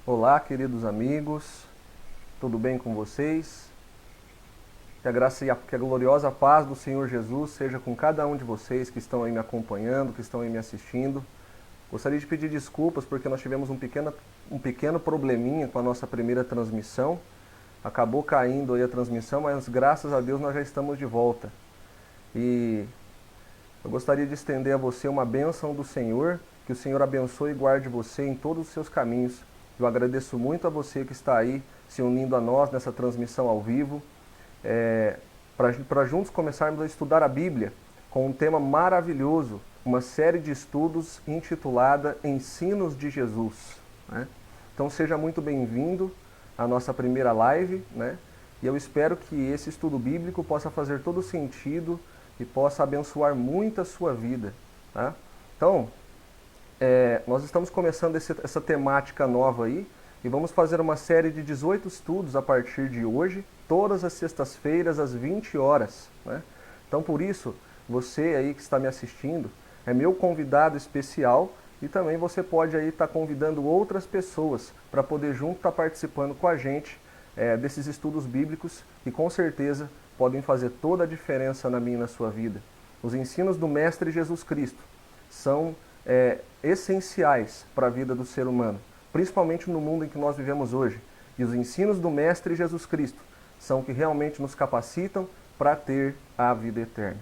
Olá, queridos amigos, tudo bem com vocês? Que a graça e que a gloriosa paz do Senhor Jesus seja com cada um de vocês que estão aí me acompanhando, que estão aí me assistindo. Gostaria de pedir desculpas porque nós tivemos um pequeno probleminha com a nossa primeira transmissão. Acabou caindo aí a transmissão, mas graças a Deus nós já estamos de volta. E eu gostaria de estender a você uma bênção do Senhor, que o Senhor abençoe e guarde você em todos os seus caminhos. Eu agradeço muito a você que está aí se unindo a nós nessa transmissão ao vivo, para juntos começarmos a estudar a Bíblia com um tema maravilhoso, uma série de estudos intitulada Ensinos de Jesus, né? Então seja muito bem-vindo à nossa primeira live, né? E eu espero que esse estudo bíblico possa fazer todo sentido e possa abençoar muito a sua vida, tá? Então, nós estamos começando essa temática nova aí e vamos fazer uma série de 18 estudos a partir de hoje, todas as sextas-feiras às 20 horas, né? Então, por isso, você aí que está me assistindo é meu convidado especial e também você pode aí estar convidando outras pessoas para poder junto estar participando com a gente desses estudos bíblicos que com certeza podem fazer toda a diferença na minha e na sua vida. Os ensinos do Mestre Jesus Cristo são essenciais para a vida do ser humano, principalmente no mundo em que nós vivemos hoje. E os ensinos do Mestre Jesus Cristo são que realmente nos capacitam para ter a vida eterna.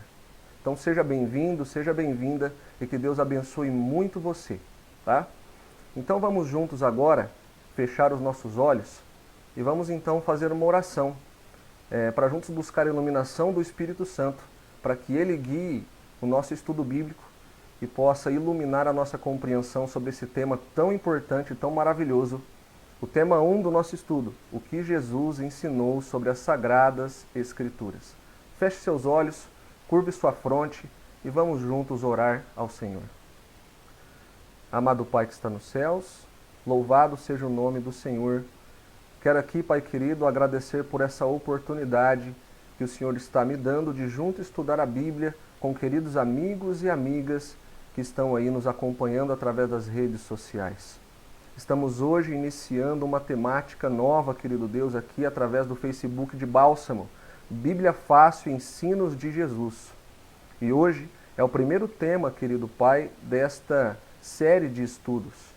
Então seja bem-vindo, seja bem-vinda e que Deus abençoe muito você, tá? Então vamos juntos agora fechar os nossos olhos e vamos então fazer uma oração para juntos buscar a iluminação do Espírito Santo, para que Ele guie o nosso estudo bíblico e possa iluminar a nossa compreensão sobre esse tema tão importante e tão maravilhoso. O tema 1 do nosso estudo, o que Jesus ensinou sobre as Sagradas Escrituras. Feche seus olhos, curve sua fronte e vamos juntos orar ao Senhor. Amado Pai que está nos céus, louvado seja o nome do Senhor. Quero aqui, Pai querido, agradecer por essa oportunidade que o Senhor está me dando de junto estudar a Bíblia com queridos amigos e amigas que estão aí nos acompanhando através das redes sociais. Estamos hoje iniciando uma temática nova, querido Deus, aqui através do Facebook de Bálsamo, Bíblia Fácil, Ensinos de Jesus. E hoje é o primeiro tema, querido Pai, desta série de estudos.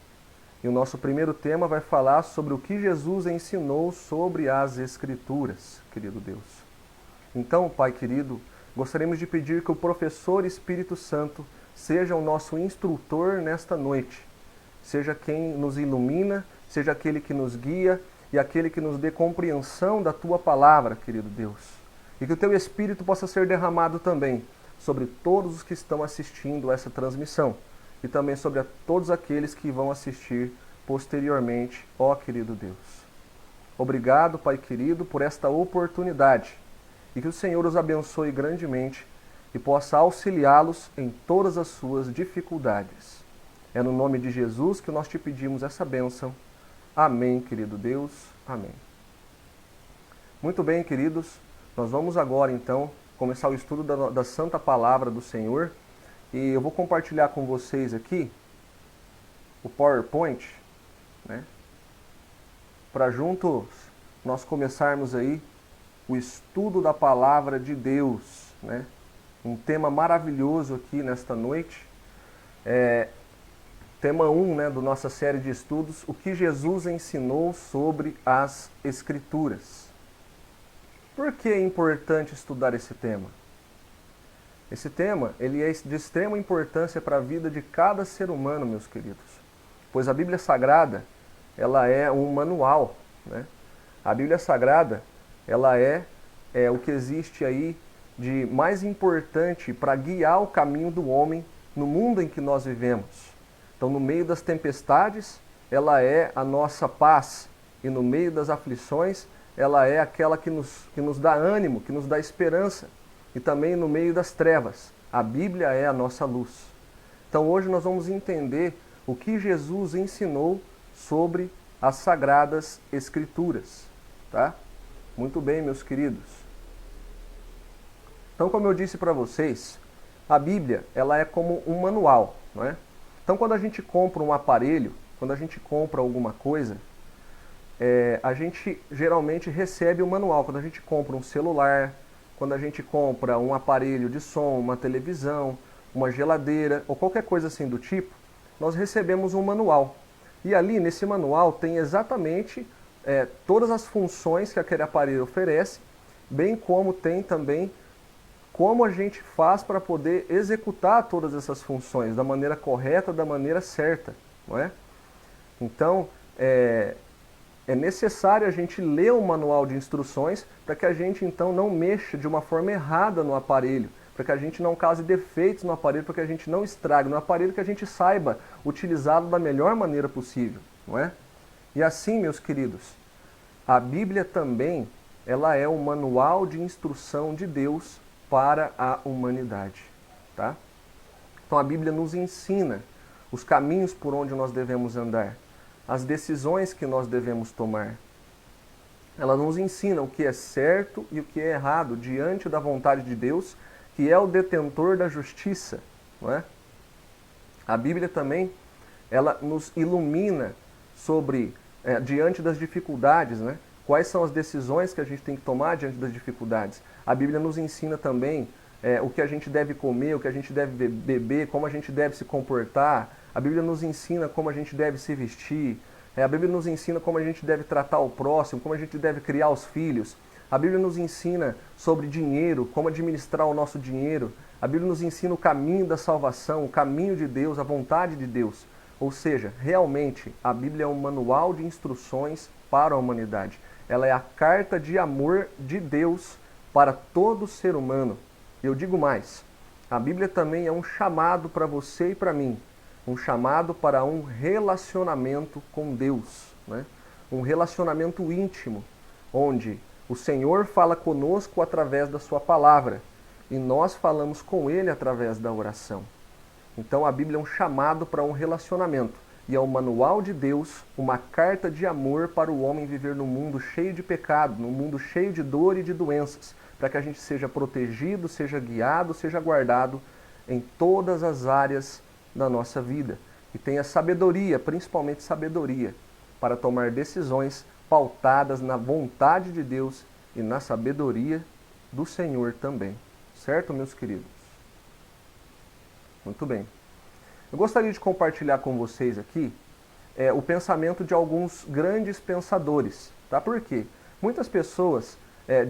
E o nosso primeiro tema vai falar sobre o que Jesus ensinou sobre as Escrituras, querido Deus. Então, Pai querido, gostaríamos de pedir que o professor Espírito Santo seja o nosso instrutor nesta noite, seja quem nos ilumina, seja aquele que nos guia e aquele que nos dê compreensão da Tua palavra, querido Deus. E que o Teu Espírito possa ser derramado também sobre todos os que estão assistindo essa transmissão e também sobre todos aqueles que vão assistir posteriormente, ó querido Deus. Obrigado, Pai querido, por esta oportunidade e que o Senhor os abençoe grandemente e possa auxiliá-los em todas as suas dificuldades. É no nome de Jesus que nós te pedimos essa bênção. Amém, querido Deus. Amém. Muito bem, queridos. Nós vamos agora, então, começar o estudo da Santa Palavra do Senhor. E eu vou compartilhar com vocês aqui o PowerPoint, né? Para juntos nós começarmos aí o estudo da Palavra de Deus, né? Um tema maravilhoso aqui nesta noite. Tema 1, né, da nossa série de estudos, o que Jesus ensinou sobre as Escrituras. Por que é importante estudar esse tema? Esse tema ele é de extrema importância para a vida de cada ser humano, meus queridos. Pois a Bíblia Sagrada, ela é um manual, né? A Bíblia Sagrada, ela é o que existe aí de mais importante para guiar o caminho do homem no mundo em que nós vivemos. Então, no meio das tempestades, ela é a nossa paz. E no meio das aflições, ela é aquela que nos dá ânimo, que nos dá esperança. E também no meio das trevas, a Bíblia é a nossa luz. Então, hoje nós vamos entender o que Jesus ensinou sobre as Sagradas Escrituras. Tá? Muito bem, meus queridos. Então, como eu disse para vocês, a Bíblia ela é como um manual, não é? Então, quando a gente compra um aparelho, quando a gente compra alguma coisa, a gente geralmente recebe o manual. Quando a gente compra um celular, quando a gente compra um aparelho de som, uma televisão, uma geladeira ou qualquer coisa assim do tipo, nós recebemos um manual. E ali nesse manual tem exatamente todas as funções que aquele aparelho oferece, bem como tem também como a gente faz para poder executar todas essas funções da maneira correta, da maneira certa, não é? Então, é necessário a gente ler o manual de instruções para que a gente então não mexa de uma forma errada no aparelho, para que a gente não cause defeitos no aparelho, para que a gente não estrague no aparelho, que a gente saiba utilizá-lo da melhor maneira possível, não é? E assim, meus queridos, a Bíblia também, ela é o manual de instrução de Deus para a humanidade, tá? Então a Bíblia nos ensina os caminhos por onde nós devemos andar, as decisões que nós devemos tomar. Ela nos ensina o que é certo e o que é errado diante da vontade de Deus, que é o detentor da justiça, não é? A Bíblia também, ela nos ilumina sobre, diante das dificuldades, né? Quais são as decisões que a gente tem que tomar diante das dificuldades. A Bíblia nos ensina também o que a gente deve comer, o que a gente deve beber, como a gente deve se comportar. A Bíblia nos ensina como a gente deve se vestir. A Bíblia nos ensina como a gente deve tratar o próximo, como a gente deve criar os filhos. A Bíblia nos ensina sobre dinheiro, como administrar o nosso dinheiro. A Bíblia nos ensina o caminho da salvação, o caminho de Deus, a vontade de Deus. Ou seja, realmente, a Bíblia é um manual de instruções para a humanidade. Ela é a carta de amor de Deus para todo ser humano. Eu digo mais, a Bíblia também é um chamado para você e para mim, um chamado para um relacionamento com Deus, né? Um relacionamento íntimo, onde o Senhor fala conosco através da sua palavra e nós falamos com Ele através da oração. Então a Bíblia é um chamado para um relacionamento. E é o manual de Deus, uma carta de amor para o homem viver num mundo cheio de pecado, num mundo cheio de dor e de doenças, para que a gente seja protegido, seja guiado, seja guardado em todas as áreas da nossa vida. E tenha sabedoria, principalmente sabedoria, para tomar decisões pautadas na vontade de Deus e na sabedoria do Senhor também. Certo, meus queridos? Muito bem. Eu gostaria de compartilhar com vocês aqui o pensamento de alguns grandes pensadores. Tá? Por quê? Muitas pessoas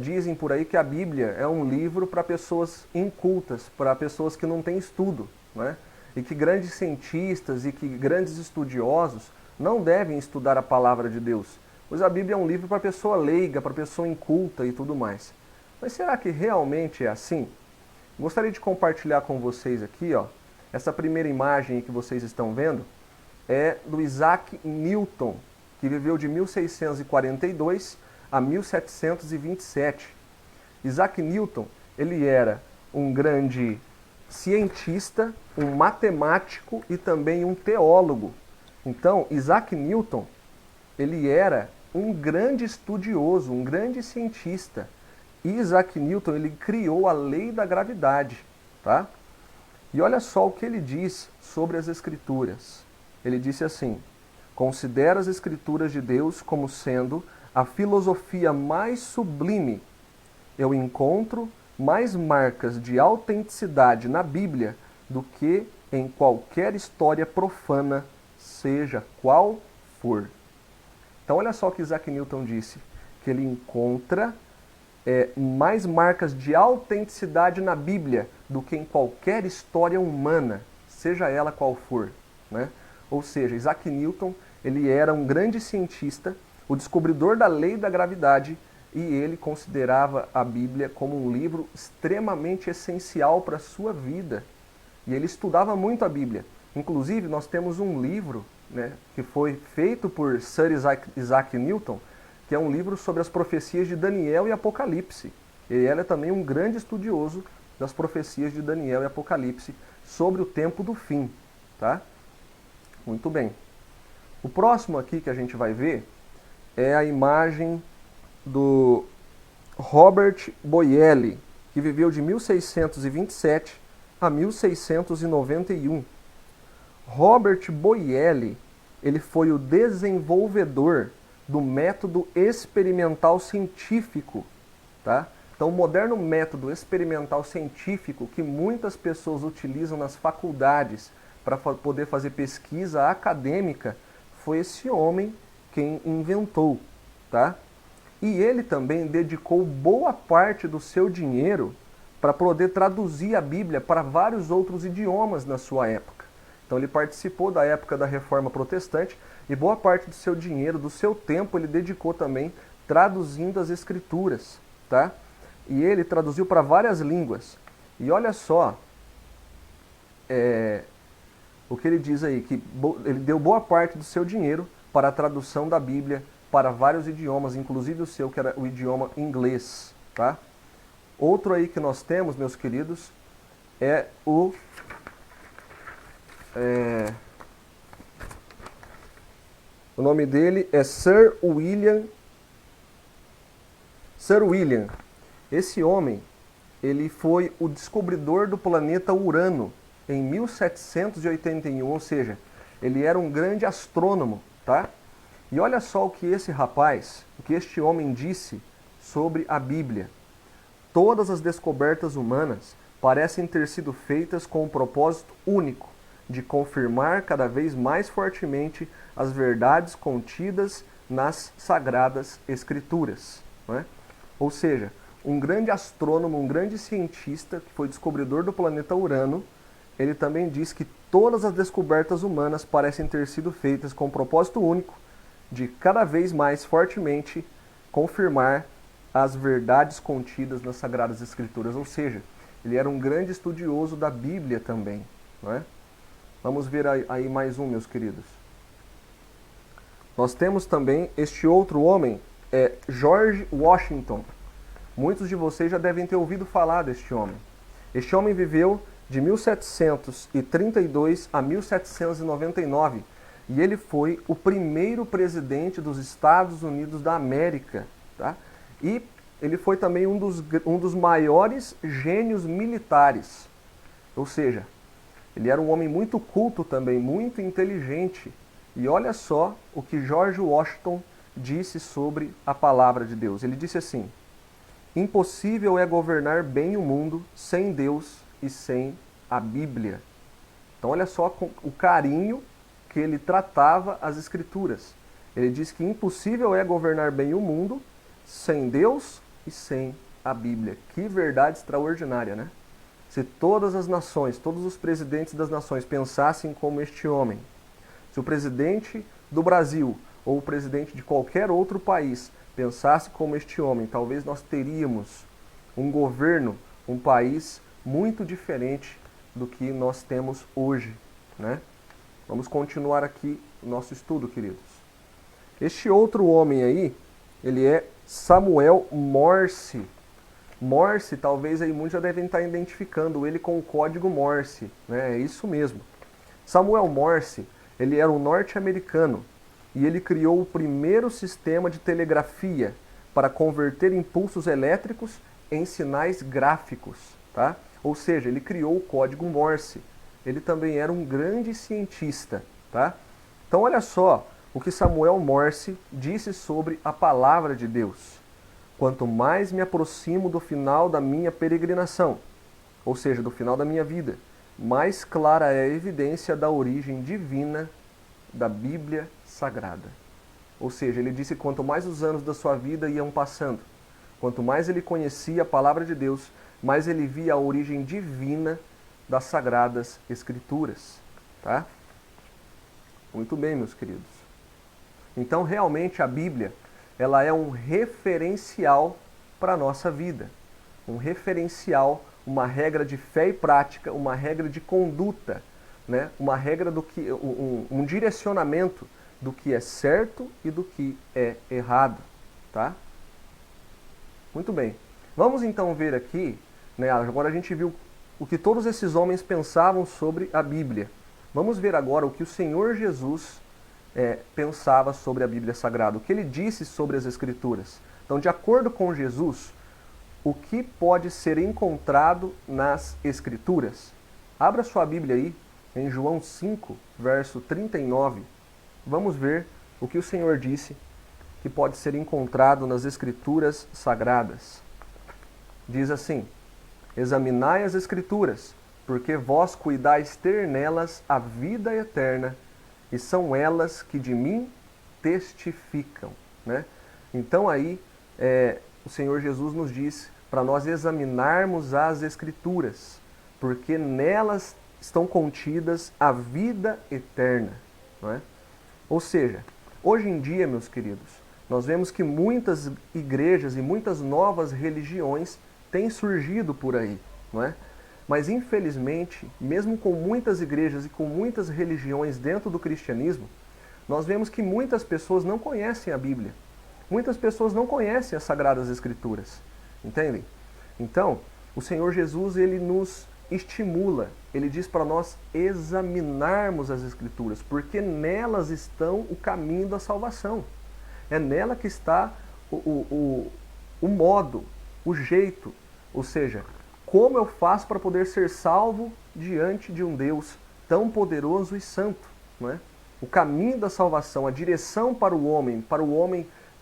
dizem por aí que a Bíblia é um livro para pessoas incultas, para pessoas que não têm estudo, né? E que grandes cientistas e que grandes estudiosos não devem estudar a palavra de Deus, pois a Bíblia é um livro para pessoa leiga, para pessoa inculta e tudo mais. Mas será que realmente é assim? Gostaria de compartilhar com vocês aqui, ó, essa primeira imagem que vocês estão vendo é do Isaac Newton, que viveu de 1642 a 1727. Isaac Newton, ele era um grande cientista, um matemático e também um teólogo. Então, Isaac Newton, ele era um grande estudioso, um grande cientista. E Isaac Newton, ele criou a lei da gravidade, tá? E olha só o que ele diz sobre as Escrituras. Ele disse assim: considera as Escrituras de Deus como sendo a filosofia mais sublime. Eu encontro mais marcas de autenticidade na Bíblia do que em qualquer história profana, seja qual for. Então olha só o que Isaac Newton disse, que ele encontra mais marcas de autenticidade na Bíblia do que em qualquer história humana, seja ela qual for, né? Ou seja, Isaac Newton, ele era um grande cientista, o descobridor da lei da gravidade, e ele considerava a Bíblia como um livro extremamente essencial para a sua vida. E ele estudava muito a Bíblia. Inclusive, nós temos um livro, né, que foi feito por Sir Isaac Newton, que é um livro sobre as profecias de Daniel e Apocalipse. Ele é também um grande estudioso das profecias de Daniel e Apocalipse sobre o tempo do fim. Tá? Muito bem. O próximo aqui que a gente vai ver é a imagem do Robert Boyle, que viveu de 1627 a 1691. Robert Boyle, ele foi o desenvolvedor do método experimental científico, tá? Então, o moderno método experimental científico que muitas pessoas utilizam nas faculdades para poder fazer pesquisa acadêmica, foi esse homem quem inventou, tá? E ele também dedicou boa parte do seu dinheiro para poder traduzir a Bíblia para vários outros idiomas na sua época. Então ele participou da época da Reforma Protestante e boa parte do seu dinheiro, do seu tempo, ele dedicou também traduzindo as Escrituras, tá? E ele traduziu para várias línguas. E olha só o que ele diz aí, que ele deu boa parte do seu dinheiro para a tradução da Bíblia para vários idiomas, inclusive o seu, que era o idioma inglês, tá? Outro aí que nós temos, meus queridos, é o nome dele é Sir William. Esse homem, ele foi o descobridor do planeta Urano em 1781, ou seja, ele era um grande astrônomo, tá? E olha só o que esse rapaz, o que este homem disse sobre a Bíblia. Todas as descobertas humanas parecem ter sido feitas com um propósito único, de confirmar cada vez mais fortemente as verdades contidas nas Sagradas Escrituras, não é? Ou seja, um grande astrônomo, um grande cientista, que foi descobridor do planeta Urano, ele também diz que todas as descobertas humanas parecem ter sido feitas com um propósito único, de cada vez mais fortemente confirmar as verdades contidas nas Sagradas Escrituras. Ou seja, ele era um grande estudioso da Bíblia também, não é? Vamos ver aí mais um, meus queridos. Nós temos também este outro homem, George Washington. Muitos de vocês já devem ter ouvido falar deste homem. Este homem viveu de 1732 a 1799 e ele foi o primeiro presidente dos Estados Unidos da América, tá? E ele foi também um dos maiores gênios militares. Ou seja, ele era um homem muito culto também, muito inteligente. E olha só o que George Washington disse sobre a palavra de Deus. Ele disse assim: impossível é governar bem o mundo sem Deus e sem a Bíblia. Então olha só o carinho que ele tratava as Escrituras. Ele diz que impossível é governar bem o mundo sem Deus e sem a Bíblia. Que verdade extraordinária, né? Se todas as nações, todos os presidentes das nações pensassem como este homem, se o presidente do Brasil ou o presidente de qualquer outro país pensasse como este homem, talvez nós teríamos um governo, um país muito diferente do que nós temos hoje, né? Vamos continuar aqui o nosso estudo, queridos. Este outro homem aí, ele é Samuel Morse. Morse, talvez aí muitos já devem estar identificando ele com o código Morse, né? É isso mesmo. Samuel Morse, ele era um norte-americano e ele criou o primeiro sistema de telegrafia para converter impulsos elétricos em sinais gráficos, tá? Ou seja, ele criou o código Morse. Ele também era um grande cientista, tá? Então olha só o que Samuel Morse disse sobre a palavra de Deus. Quanto mais me aproximo do final da minha peregrinação, ou seja, do final da minha vida, mais clara é a evidência da origem divina da Bíblia Sagrada. Ou seja, ele disse que quanto mais os anos da sua vida iam passando, quanto mais ele conhecia a palavra de Deus, mais ele via a origem divina das Sagradas Escrituras. Tá? Muito bem, meus queridos. Então, realmente, a Bíblia, ela é um referencial para a nossa vida. Um referencial, uma regra de fé e prática, uma regra de conduta, né? Uma regra do que, um direcionamento do que é certo e do que é errado. Tá? Muito bem. Vamos então ver aqui, né? Agora a gente viu o que todos esses homens pensavam sobre a Bíblia. Vamos ver agora o que o Senhor Jesus pensava sobre a Bíblia Sagrada, o que ele disse sobre as Escrituras. Então, de acordo com Jesus, o que pode ser encontrado nas Escrituras? Abra sua Bíblia aí, em João 5, verso 39. Vamos ver o que o Senhor disse que pode ser encontrado nas Escrituras Sagradas. Diz assim: examinai as Escrituras, porque vós cuidais ter nelas a vida eterna, e são elas que de mim testificam. Né? Então aí o Senhor Jesus nos diz para nós examinarmos as Escrituras, porque nelas estão contidas a vida eterna. Não é? Ou seja, hoje em dia, meus queridos, nós vemos que muitas igrejas e muitas novas religiões têm surgido por aí, não é? Mas infelizmente, mesmo com muitas igrejas e com muitas religiões dentro do cristianismo, nós vemos que muitas pessoas não conhecem a Bíblia. Muitas pessoas não conhecem as Sagradas Escrituras, entendem? Então, o Senhor Jesus, ele nos estimula, ele diz para nós examinarmos as Escrituras, porque nelas estão o caminho da salvação. É nela que está o modo, o jeito, ou seja, como eu faço para poder ser salvo diante de um Deus tão poderoso e santo, não é? O caminho da salvação, a direção para o homem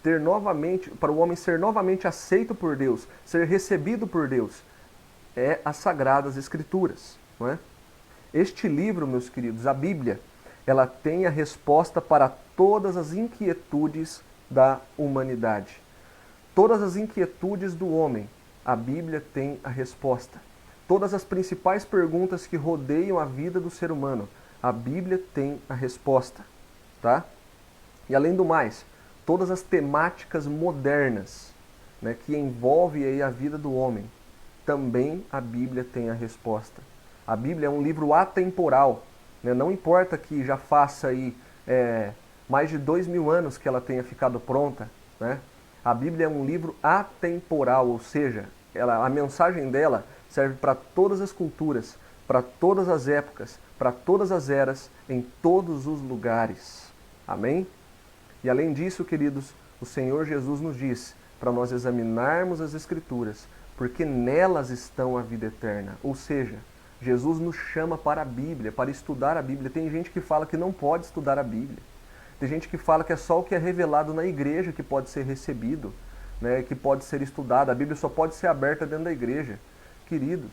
ter novamente, para o homem ser novamente aceito por Deus, ser recebido por Deus, é as Sagradas Escrituras, não é? Este livro, meus queridos, a Bíblia, ela tem a resposta para todas as inquietudes da humanidade. Todas as inquietudes do homem, a Bíblia tem a resposta. Todas as principais perguntas que rodeiam a vida do ser humano, a Bíblia tem a resposta, tá? E além do mais, todas as temáticas modernas, né, que envolvem aí a vida do homem, também a Bíblia tem a resposta. A Bíblia é um livro atemporal, né? Não importa que já faça aí mais de 2000 anos que ela tenha ficado pronta, né? A Bíblia é um livro atemporal, ou seja, a mensagem dela serve para todas as culturas, para todas as épocas, para todas as eras, em todos os lugares. Amém? E além disso, queridos, o Senhor Jesus nos diz para nós examinarmos as Escrituras, porque nelas estão a vida eterna. Ou seja, Jesus nos chama para a Bíblia, para estudar a Bíblia. Tem gente que fala que não pode estudar a Bíblia. Tem gente que fala que é só o que é revelado na igreja que pode ser recebido, né, que pode ser estudado. A Bíblia só pode ser aberta dentro da igreja. Queridos,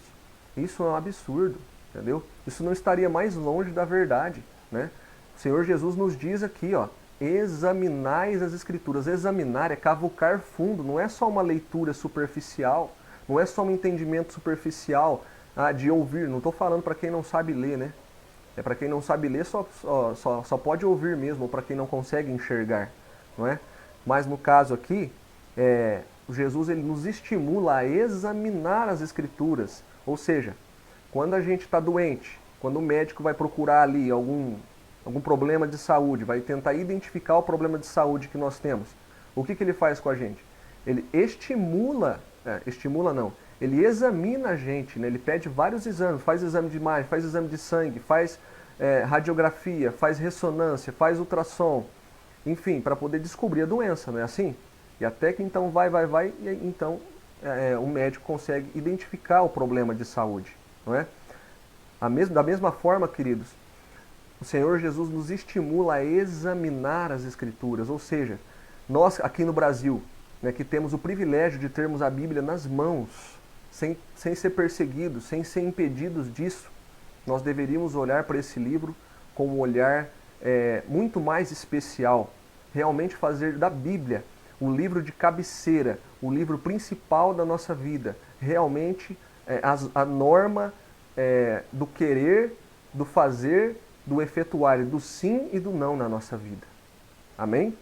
isso é um absurdo, entendeu? Isso não estaria mais longe da verdade, né? O Senhor Jesus nos diz aqui, ó, examinais as Escrituras. Examinar é cavucar fundo, não é só uma leitura superficial, não é só um entendimento superficial de ouvir. Não estou falando para quem não sabe ler, né? É para quem não sabe ler, só pode ouvir mesmo, ou para quem não consegue enxergar, não é? Mas no caso aqui, Jesus ele nos estimula a examinar as Escrituras. Ou seja, quando a gente está doente, quando o médico vai procurar ali algum problema de saúde, vai tentar identificar o problema de saúde que nós temos, o que ele faz com a gente? Ele ele examina a gente, né? Ele pede vários exames, faz exame de imagem, faz exame de sangue, faz radiografia, faz ressonância, faz ultrassom, enfim, para poder descobrir a doença, não é assim? E até que então vai, e então o médico consegue identificar o problema de saúde, não é? Da mesma forma, queridos, o Senhor Jesus nos estimula a examinar as Escrituras, ou seja, nós aqui no Brasil, né, que temos o privilégio de termos a Bíblia nas mãos, sem ser perseguidos, sem ser impedidos disso, nós deveríamos olhar para esse livro com um olhar muito mais especial, realmente fazer da Bíblia o livro de cabeceira, o livro principal da nossa vida, realmente a norma do querer, do fazer, do efetuar, do sim e do não na nossa vida. Amém?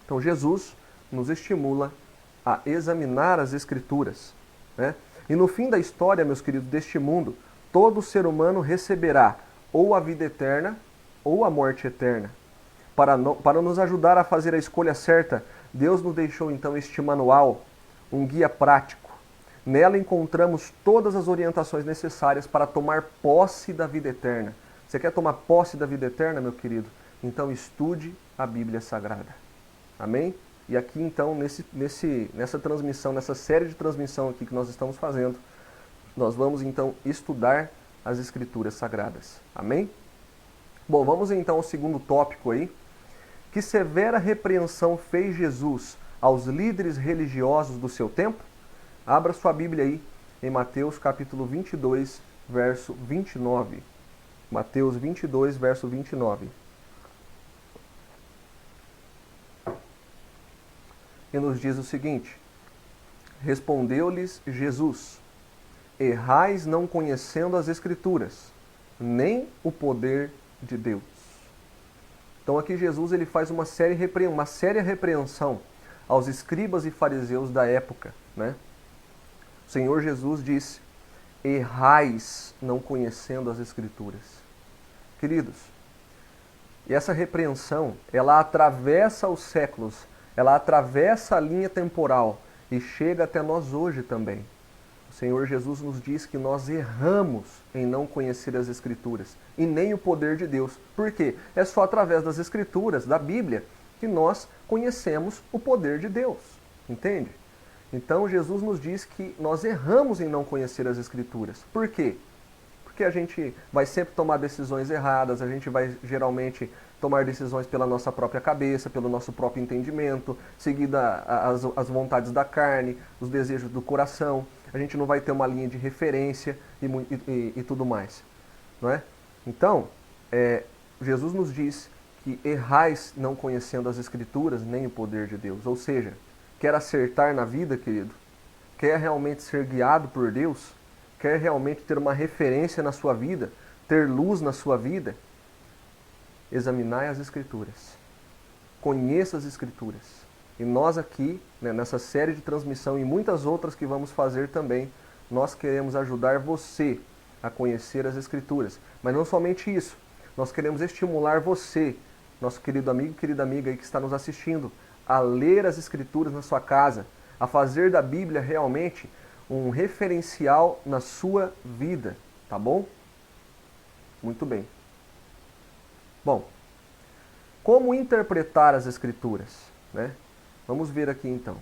Então Jesus nos estimula a examinar as Escrituras, né? E no fim da história, meus queridos, deste mundo, todo ser humano receberá ou a vida eterna ou a morte eterna. Para nos ajudar a fazer a escolha certa, Deus nos deixou então este manual, um guia prático. Nela encontramos todas as orientações necessárias para tomar posse da vida eterna. Você quer tomar posse da vida eterna, meu querido? Então estude a Bíblia Sagrada. Amém? E aqui então, nessa transmissão, nessa série de transmissão aqui que nós estamos fazendo, nós vamos então estudar as Escrituras Sagradas. Amém? Bom, vamos então ao segundo tópico aí, Que severa repreensão fez Jesus aos líderes religiosos do seu tempo? Abra sua Bíblia aí em Mateus capítulo 22, verso 29. Mateus 22, verso 29. E nos diz o seguinte: respondeu-lhes Jesus: errais não conhecendo as Escrituras, nem o poder de Deus. Então aqui Jesus ele faz uma séria repreensão aos escribas e fariseus da época, né? O Senhor Jesus disse: errais não conhecendo as Escrituras. Queridos, e essa repreensão, ela atravessa os séculos, ela atravessa a linha temporal e chega até nós hoje também. O Senhor Jesus nos diz que nós erramos em não conhecer as Escrituras e nem o poder de Deus. Por quê? É só através das Escrituras, da Bíblia, que nós conhecemos o poder de Deus. Entende? Então Jesus nos diz que nós erramos em não conhecer as Escrituras. Por quê? Porque a gente vai sempre tomar decisões erradas, a gente vai geralmente tomar decisões pela nossa própria cabeça, pelo nosso próprio entendimento, seguindo as vontades da carne, os desejos do coração. A gente não vai ter uma linha de referência e tudo mais. Não é? Então, Jesus nos diz que errais não conhecendo as Escrituras nem o poder de Deus. Ou seja, quer acertar na vida, querido? Quer realmente ser guiado por Deus? Quer realmente ter uma referência na sua vida? Ter luz na sua vida? Examinai as Escrituras. Conheça as Escrituras. E nós aqui, né, nessa série de transmissão e muitas outras que vamos fazer também, nós queremos ajudar você a conhecer as Escrituras. Mas não somente isso. Nós queremos estimular você, nosso querido amigo e querida amiga aí que está nos assistindo, a ler as Escrituras na sua casa, a fazer da Bíblia realmente um referencial na sua vida, tá bom? Muito bem. Bom, como interpretar as Escrituras, né? Vamos ver aqui então.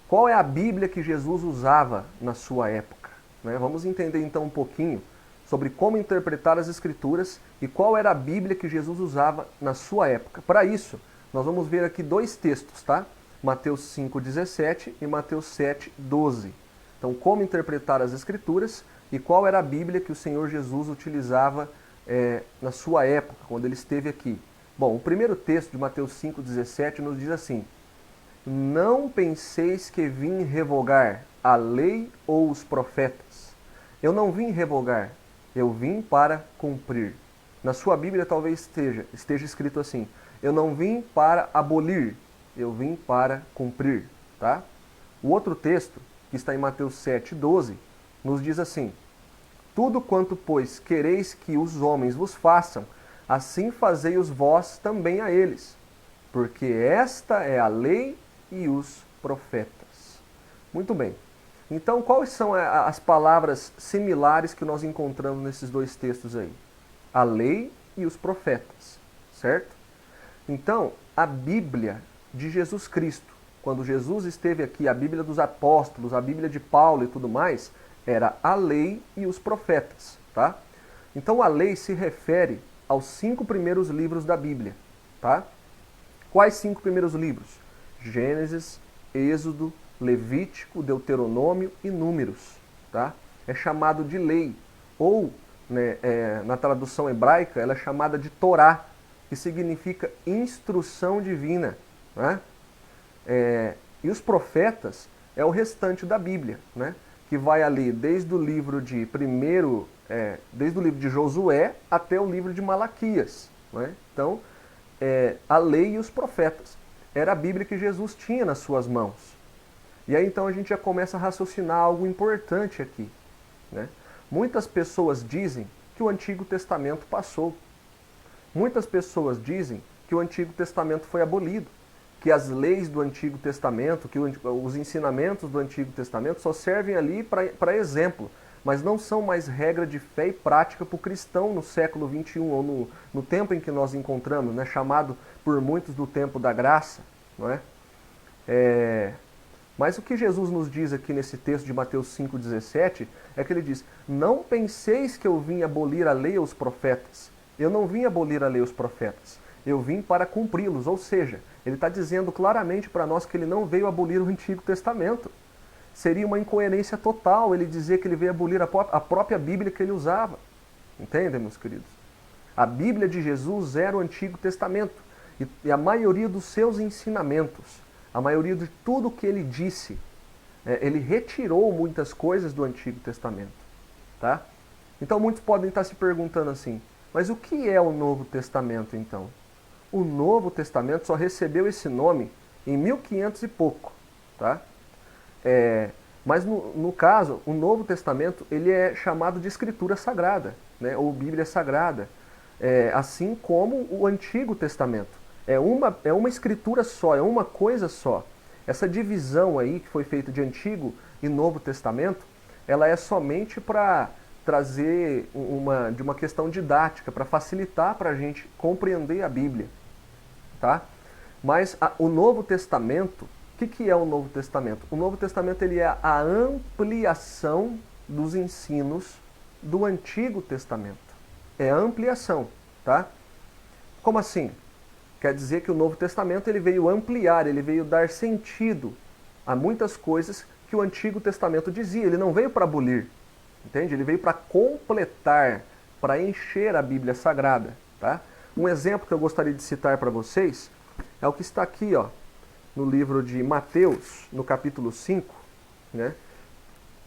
Qual é a Bíblia que Jesus usava na sua época? Né? Vamos entender então um pouquinho sobre como interpretar as Escrituras e qual era a Bíblia que Jesus usava na sua época. Para isso, nós vamos ver aqui dois textos, tá? Mateus 5,17 e Mateus 7,12. Então, como interpretar as Escrituras e qual era a Bíblia que o Senhor Jesus utilizava na sua época, quando ele esteve aqui. Bom, o primeiro texto de Mateus 5,17 nos diz assim: não penseis que vim revogar a lei ou os profetas. Eu não vim revogar, eu vim para cumprir. Na sua Bíblia talvez esteja escrito assim: eu não vim para abolir, eu vim para cumprir, tá? O outro texto, que está em Mateus 7,12, nos diz assim: tudo quanto, pois, quereis que os homens vos façam, assim fazei-os vós também a eles, porque esta é a lei e os profetas. Muito bem. Então, quais são as palavras similares que nós encontramos nesses dois textos aí? A lei e os profetas, certo? Então, a Bíblia de Jesus Cristo, quando Jesus esteve aqui, a Bíblia dos apóstolos, a Bíblia de Paulo e tudo mais, era a lei e os profetas, tá? Então a lei se refere aos 5 primeiros livros da Bíblia, tá? Quais 5 primeiros livros? Gênesis, Êxodo, Levítico, Deuteronômio e Números, tá? É chamado de lei, ou né, na tradução hebraica ela é chamada de Torá, que significa instrução divina, né? E os profetas é o restante da Bíblia, né? Que vai ali desde o livro de desde o livro de Josué até o livro de Malaquias, né? Então, a lei e os profetas era a Bíblia que Jesus tinha nas suas mãos. E aí então a gente já começa a raciocinar algo importante aqui, né? Muitas pessoas dizem que o Antigo Testamento passou. Muitas pessoas dizem que o Antigo Testamento foi abolido, que as leis do Antigo Testamento, que os ensinamentos do Antigo Testamento só servem ali para exemplo, mas não são mais regra de fé e prática para o cristão no século XXI, ou no tempo em que nós encontramos, né, chamado por muitos do tempo da graça. Não é? Mas o que Jesus nos diz aqui nesse texto de Mateus 5,17 é que ele diz: não penseis que eu vim abolir a lei ou os profetas. Eu não vim abolir a lei ou os profetas. eu vim para cumpri-los. Ou seja, ele está dizendo claramente para nós que ele não veio abolir o Antigo Testamento. Seria uma incoerência total ele dizer que ele veio abolir a própria Bíblia que ele usava. Entendem, meus queridos? A Bíblia de Jesus era o Antigo Testamento. E a maioria dos seus ensinamentos, a maioria de tudo que ele disse, ele retirou muitas coisas do Antigo Testamento. Tá? Então muitos podem estar se perguntando assim, mas o que é o Novo Testamento então? O Novo Testamento só recebeu esse nome em 1500 e pouco. Tá? Mas no caso, o Novo Testamento ele é chamado de Escritura Sagrada, né? Ou Bíblia Sagrada, assim como o Antigo Testamento. É uma escritura só, é uma coisa só. Essa divisão aí que foi feita de Antigo e Novo Testamento, ela é somente para trazer de uma questão didática, para facilitar para a gente compreender a Bíblia. Tá? Mas o Novo Testamento, o que é o Novo Testamento? O Novo Testamento ele é a ampliação dos ensinos do Antigo Testamento. É a ampliação. Tá? Como assim? Quer dizer que o Novo Testamento ele veio ampliar, ele veio dar sentido a muitas coisas que o Antigo Testamento dizia. Ele não veio para abolir, entende? Ele veio para completar, para encher a Bíblia Sagrada. Tá? Um exemplo que eu gostaria de citar para vocês é o que está aqui, ó, no livro de Mateus, no capítulo 5, né?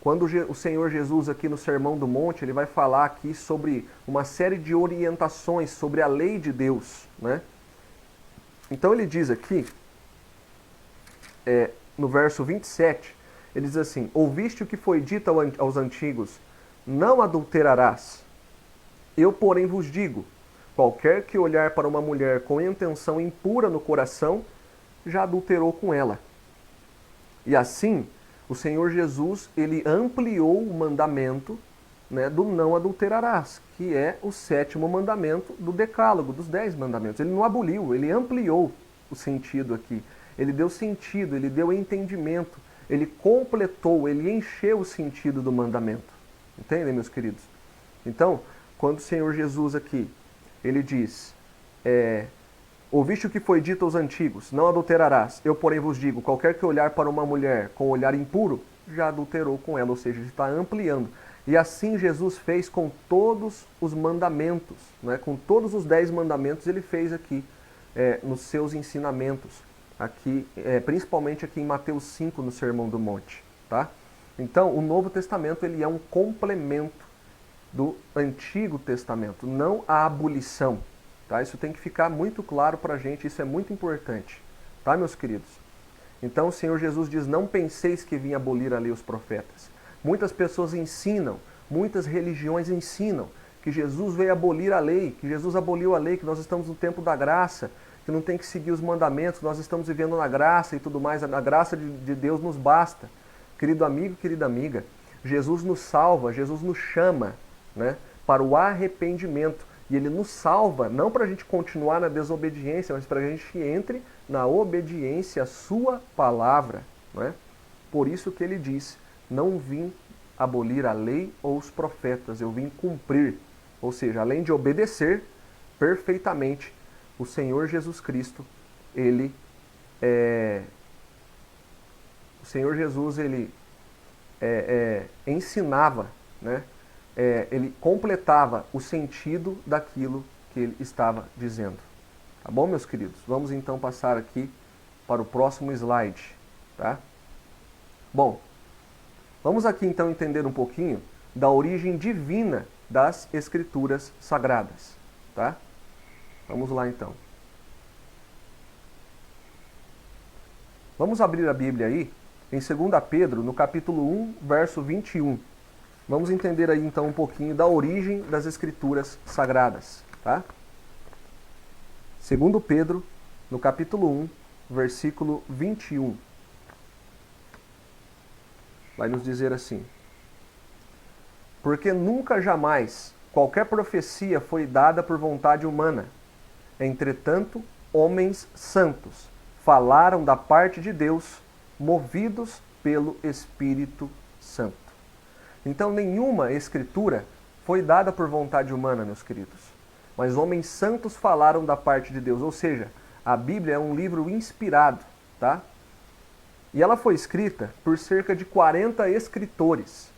Quando o Senhor Jesus aqui no Sermão do Monte, ele vai falar aqui sobre uma série de orientações sobre a lei de Deus, né? Então ele diz aqui, no verso 27, ele diz assim, ouviste o que foi dito aos antigos, não adulterarás. Eu, porém, vos digo, qualquer que olhar para uma mulher com intenção impura no coração, já adulterou com ela. E assim, o Senhor Jesus, ele ampliou o mandamento, né, do não adulterarás, que é o 7º mandamento do decálogo, dos 10 mandamentos. Ele não aboliu, ele ampliou o sentido aqui. Ele deu sentido, ele deu entendimento, ele completou, ele encheu o sentido do mandamento. Entendem, meus queridos? Então, quando o Senhor Jesus aqui, ele diz, ouviste o que foi dito aos antigos, não adulterarás. Eu, porém, vos digo, qualquer que olhar para uma mulher com olhar impuro, já adulterou com ela, ou seja, ele está ampliando. E assim Jesus fez com todos os mandamentos, né? Com todos os 10 mandamentos ele fez aqui, nos seus ensinamentos, aqui, principalmente aqui em Mateus 5, no Sermão do Monte. Tá? Então, o Novo Testamento ele é um complemento do Antigo Testamento, não a abolição. Tá? Isso tem que ficar muito claro para a gente, isso é muito importante. Tá, meus queridos? Então o Senhor Jesus diz, não penseis que vim abolir a lei e os profetas. Muitas pessoas ensinam, muitas religiões ensinam que Jesus veio abolir a lei, que Jesus aboliu a lei, que nós estamos no tempo da graça, que não tem que seguir os mandamentos, que nós estamos vivendo na graça e tudo mais, a graça de Deus nos basta. Querido amigo, querida amiga, Jesus nos salva, Jesus nos chama, né, para o arrependimento. E ele nos salva, não para a gente continuar na desobediência, mas para que a gente entre na obediência à sua palavra. Não é? Por isso que ele diz, não vim abolir a lei ou os profetas, eu vim cumprir. Ou seja, além de obedecer perfeitamente, o Senhor Jesus Cristo, o Senhor Jesus, ele ensinava, né? Ele completava o sentido daquilo que ele estava dizendo. Tá bom, meus queridos? Vamos então passar aqui para o próximo slide. Tá? Bom, vamos aqui então entender um pouquinho da origem divina das Escrituras Sagradas. Tá? Vamos lá então. Vamos abrir a Bíblia aí em 2 Pedro, no capítulo 1, verso 21. Vamos entender aí então um pouquinho da origem das Escrituras Sagradas, tá? 2 Pedro, no capítulo 1, versículo 21. Vai nos dizer assim: porque nunca jamais qualquer profecia foi dada por vontade humana. Entretanto, homens santos falaram da parte de Deus, movidos pelo Espírito Santo. Então, nenhuma escritura foi dada por vontade humana, meus queridos. mas homens santos falaram da parte de Deus. Ou seja, a Bíblia é um livro inspirado, tá? E ela foi escrita por cerca de 40 escritores.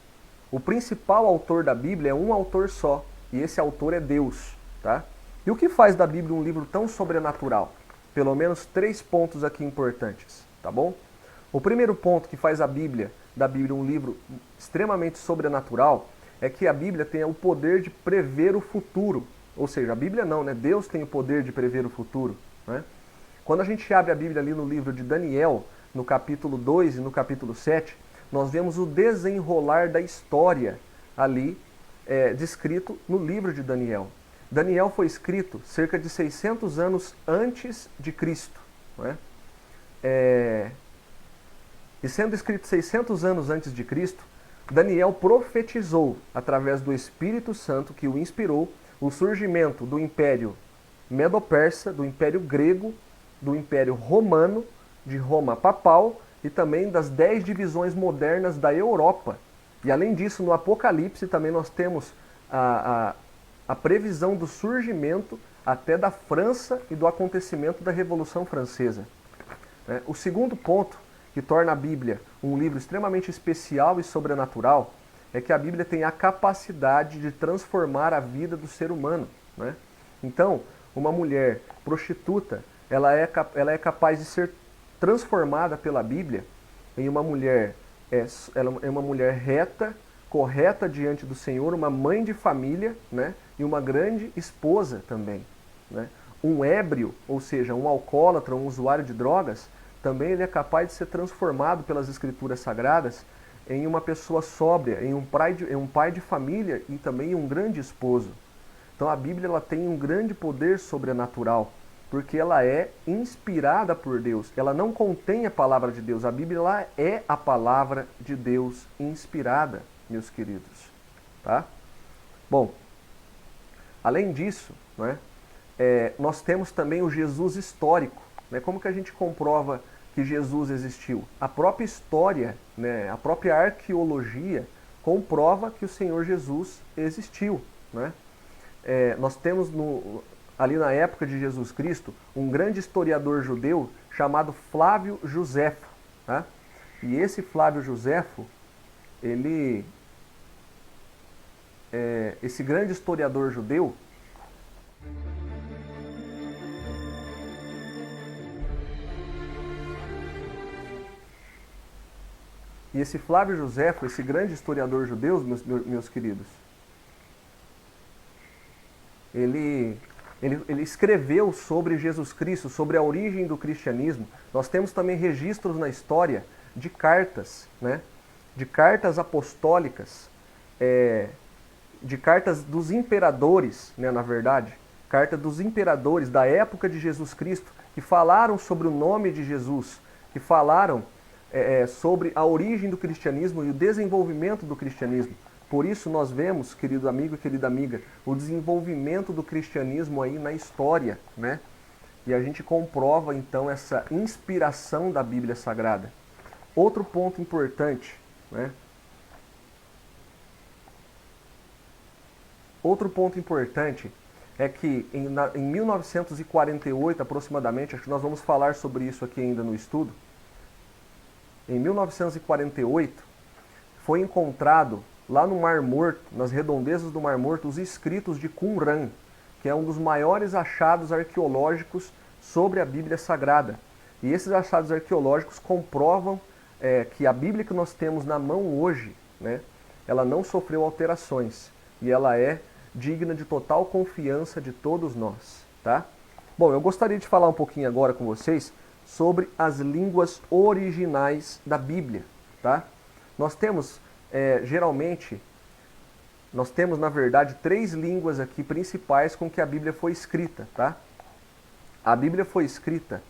O principal autor da Bíblia é um autor só, e esse autor é Deus, tá? E o que faz da Bíblia um livro tão sobrenatural? Pelo menos 3 pontos aqui importantes, tá bom? O primeiro ponto que faz da Bíblia um livro extremamente sobrenatural é que a Bíblia tem o poder de prever o futuro. Ou seja, a Bíblia não, né? Deus tem o poder de prever o futuro, né? Quando a gente abre a Bíblia ali no livro de Daniel, no capítulo 2 e no capítulo 7, nós vemos o desenrolar da história ali descrito no livro de Daniel. Daniel foi escrito cerca de 600 anos antes de Cristo, né? E sendo escrito 600 anos antes de Cristo, Daniel profetizou, através do Espírito Santo que o inspirou, o surgimento do Império Medo-Persa, do Império Grego, do Império Romano, de Roma Papal e também das 10 divisões modernas da Europa. E além disso, no Apocalipse também nós temos a previsão do surgimento até da França e do acontecimento da Revolução Francesa. O segundo ponto que torna a Bíblia um livro extremamente especial e sobrenatural é que a Bíblia tem a capacidade de transformar a vida do ser humano, né? Então, uma mulher prostituta, ela é capaz de ser transformada pela Bíblia em uma mulher, ela é uma mulher reta, correta diante do Senhor, uma mãe de família, né? E uma grande esposa também, né? Um ébrio, ou seja, um alcoólatra, um usuário de drogas, também ele é capaz de ser transformado pelas Escrituras Sagradas em uma pessoa sóbria, em um pai de família e também um grande esposo. Então a Bíblia ela tem um grande poder sobrenatural, porque ela é inspirada por Deus. Ela não contém a palavra de Deus. A Bíblia ela é a palavra de Deus inspirada, meus queridos. Tá? Bom, além disso, né, nós temos também o Jesus histórico. Né? Como que a gente comprova que Jesus existiu? A própria história, né, a própria arqueologia comprova que o Senhor Jesus existiu, né? Nós temos ali na época de Jesus Cristo um grande historiador judeu chamado Flávio Josefo, tá? E esse Flávio Josefo, esse grande historiador judeu, e esse Flávio Josefo, esse grande historiador judeu, meus queridos, ele escreveu sobre Jesus Cristo, sobre a origem do cristianismo. Nós temos também registros na história de cartas, né? De cartas apostólicas, de cartas dos imperadores, né, na verdade, carta dos imperadores da época de Jesus Cristo, que falaram sobre o nome de Jesus, que falaram sobre a origem do cristianismo e o desenvolvimento do cristianismo. Por isso nós vemos, querido amigo e querida amiga, o desenvolvimento do cristianismo aí na história, né? E a gente comprova então essa inspiração da Bíblia Sagrada. Outro ponto importante, né? Outro ponto importante é que em 1948 aproximadamente, acho que nós vamos falar sobre isso aqui ainda no estudo, em 1948 foi encontrado lá no Mar Morto, nas redondezas do Mar Morto, os escritos de Qumran, que é um dos maiores achados arqueológicos sobre a Bíblia Sagrada. E esses achados arqueológicos comprovam que a Bíblia que nós temos na mão hoje, né, ela não sofreu alterações e ela é digna de total confiança de todos nós, tá? Bom, eu gostaria de falar um pouquinho agora com vocês sobre as línguas originais da Bíblia, tá? Nós temos geralmente, nós temos na verdade 3 línguas aqui principais com que a Bíblia foi escrita, tá? A Bíblia foi escrita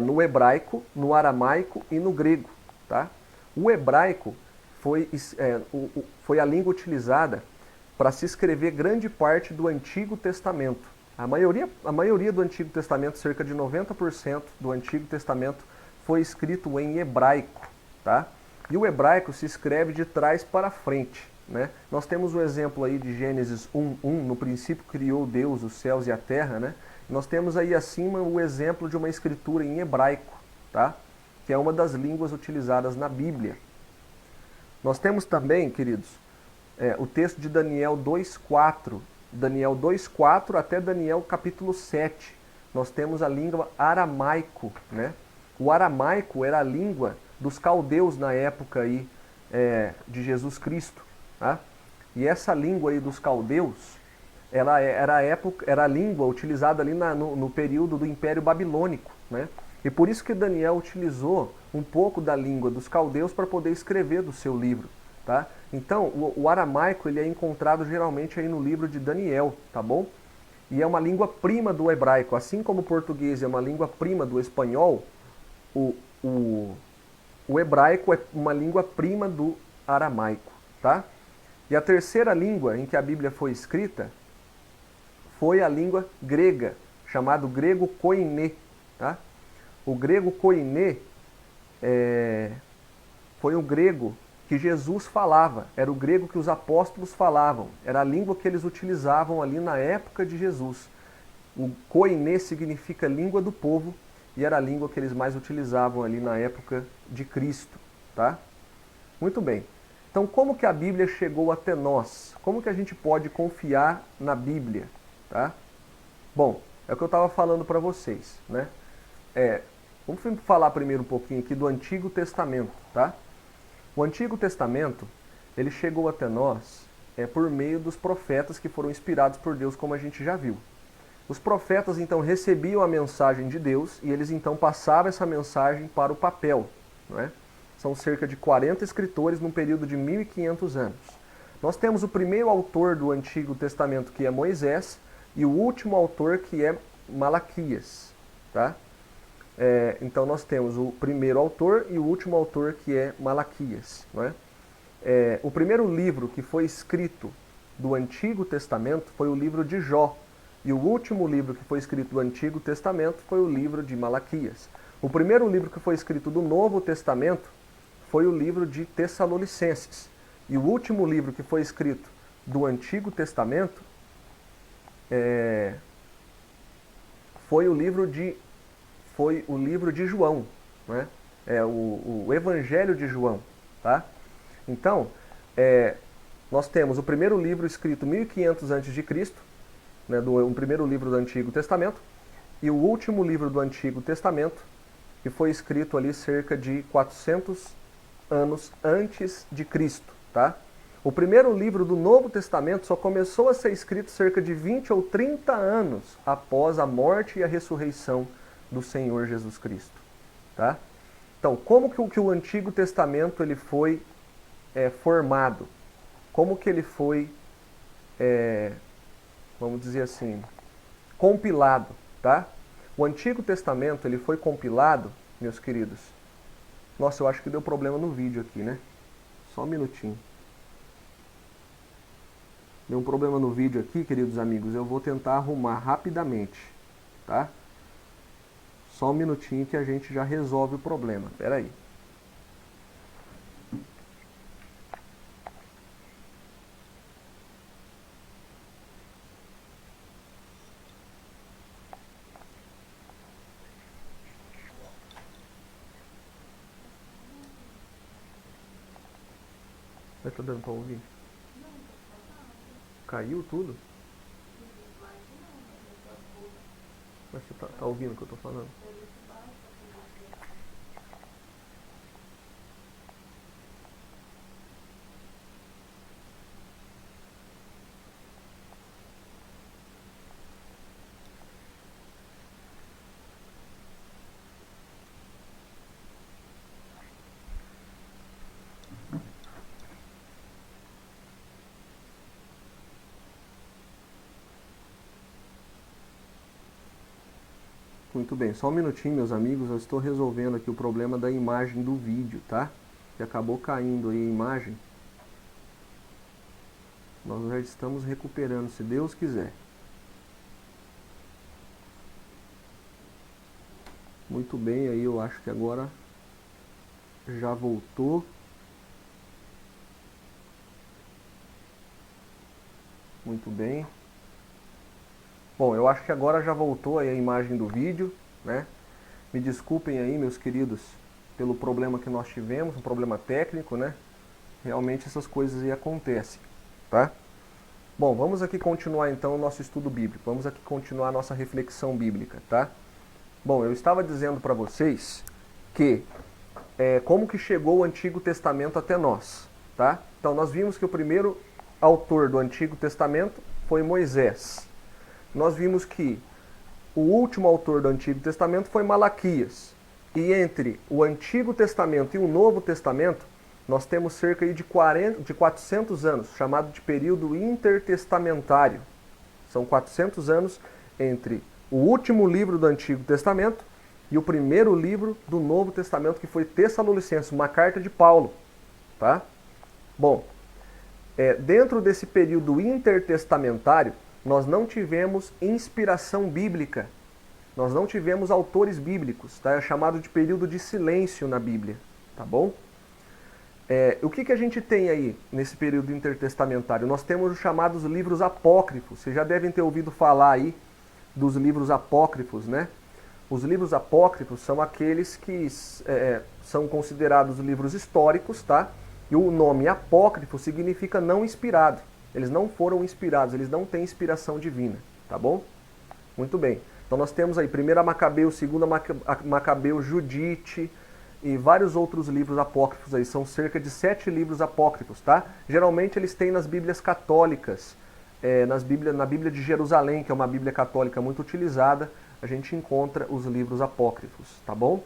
no hebraico, no aramaico e no grego, tá? O hebraico foi a língua utilizada para se escrever grande parte do Antigo Testamento. A maioria do Antigo Testamento, cerca de 90% do Antigo Testamento, foi escrito em hebraico, tá? E o hebraico se escreve de trás para frente. né? Nós temos o exemplo aí de Gênesis 1:1, no princípio criou Deus os céus e a terra, né? Nós temos aí acima o exemplo de uma escritura em hebraico, tá? Que é uma das línguas utilizadas na Bíblia. Nós temos também, queridos, o texto de Daniel 2:4, Daniel 2:4 até Daniel capítulo 7. Nós temos a língua aramaico, né? O aramaico era a língua dos caldeus na época aí, de Jesus Cristo, tá? E essa língua aí dos caldeus, ela era a língua utilizada ali no período do Império Babilônico, né? E por isso que Daniel utilizou um pouco da língua dos caldeus para poder escrever do seu livro, tá? Então, o aramaico ele é encontrado geralmente aí no livro de Daniel, tá bom? E é uma língua prima do hebraico, assim como o português é uma língua prima do espanhol, o, o, o hebraico é uma língua prima do aramaico, tá? E a terceira língua em que a Bíblia foi escrita foi a língua grega, chamado grego koiné, tá? O grego koiné foi o grego que Jesus falava, era o grego que os apóstolos falavam, era a língua que eles utilizavam ali na época de Jesus. O koiné significa língua do povo e era a língua que eles mais utilizavam ali na época de Cristo, tá? Muito bem. Então, como que a Bíblia chegou até nós? Como que a gente pode confiar na Bíblia, tá? Bom, é o que eu estava falando para vocês, né? Vamos falar primeiro um pouquinho aqui do Antigo Testamento, tá? O Antigo Testamento, ele chegou até nós por meio dos profetas que foram inspirados por Deus, como a gente já viu. Os profetas então recebiam a mensagem de Deus e eles então passavam essa mensagem para o papel, não é? São cerca de 40 escritores num período de 1500 anos. Nós temos o primeiro autor do Antigo Testamento, que é Moisés, e o último autor, que é Malaquias, tá? Então nós temos o primeiro autor e o último autor, que é Malaquias, não é? O primeiro livro que foi escrito do Antigo Testamento foi o livro de Jó, e o último livro que foi escrito do Antigo Testamento foi o livro de Malaquias. O primeiro livro que foi escrito do Novo Testamento foi o livro de Tessalonicenses. E o último livro que foi escrito do Antigo Testamento foi o livro de João, né? O Evangelho de João, tá? Então, nós temos o primeiro livro escrito 1500 a.C., né, o primeiro livro do Antigo Testamento, e o último livro do Antigo Testamento, que foi escrito ali cerca de 400 anos antes de Cristo, tá? O primeiro livro do Novo Testamento só começou a ser escrito cerca de 20 ou 30 anos após a morte e a ressurreição do Senhor Jesus Cristo, tá? Então, como que o Antigo Testamento ele foi formado? Como que ele foi, vamos dizer assim, compilado, tá? O Antigo Testamento ele foi compilado, meus queridos. Nossa, eu acho que deu problema no vídeo aqui, né? Só um minutinho. Deu um problema no vídeo aqui, queridos amigos. Eu vou tentar arrumar rapidamente, tá? Só um minutinho que a gente já resolve o problema. Espera aí. Mas tá dando pra ouvir? Caiu tudo? Mas você tá ouvindo o que eu tô falando? Muito bem, só um minutinho, meus amigos, eu estou resolvendo aqui o problema da imagem do vídeo, tá? Que acabou caindo aí a imagem. Nós já estamos recuperando, se Deus quiser. Muito bem, aí eu acho que agora já voltou. Muito bem. Bom, eu acho que agora já voltou aí a imagem do vídeo, né? Me desculpem aí, meus queridos, pelo problema que nós tivemos, um problema técnico, né? Realmente essas coisas aí acontecem, tá? Bom, vamos aqui continuar então o nosso estudo bíblico. Vamos aqui continuar a nossa reflexão bíblica, tá? Bom, eu estava dizendo para vocês que como que chegou o Antigo Testamento até nós, tá? Então nós vimos que o primeiro autor do Antigo Testamento foi Moisés. Nós vimos que o último autor do Antigo Testamento foi Malaquias. E entre o Antigo Testamento e o Novo Testamento, nós temos cerca de 400 anos, chamado de período intertestamentário. São 400 anos entre o último livro do Antigo Testamento e o primeiro livro do Novo Testamento, que foi Tessalonicenses, uma carta de Paulo. Tá? Bom, dentro desse período intertestamentário, nós não tivemos inspiração bíblica. Nós não tivemos autores bíblicos. Tá? É chamado de período de silêncio na Bíblia. Tá bom? O que a gente tem aí nesse período intertestamentário? Nós temos os chamados livros apócrifos. Vocês já devem ter ouvido falar aí dos livros apócrifos, né? Os livros apócrifos são aqueles que são considerados livros históricos, tá? E o nome apócrifo significa não inspirado. Eles não foram inspirados, eles não têm inspiração divina, tá bom? Muito bem. Então nós temos aí 1 Macabeus, 2 Macabeus, Judite e vários outros livros apócrifos aí. São cerca de 7 livros apócrifos, tá? Geralmente eles têm nas Bíblias católicas, na Bíblia de Jerusalém, que é uma Bíblia católica muito utilizada, a gente encontra os livros apócrifos, tá bom?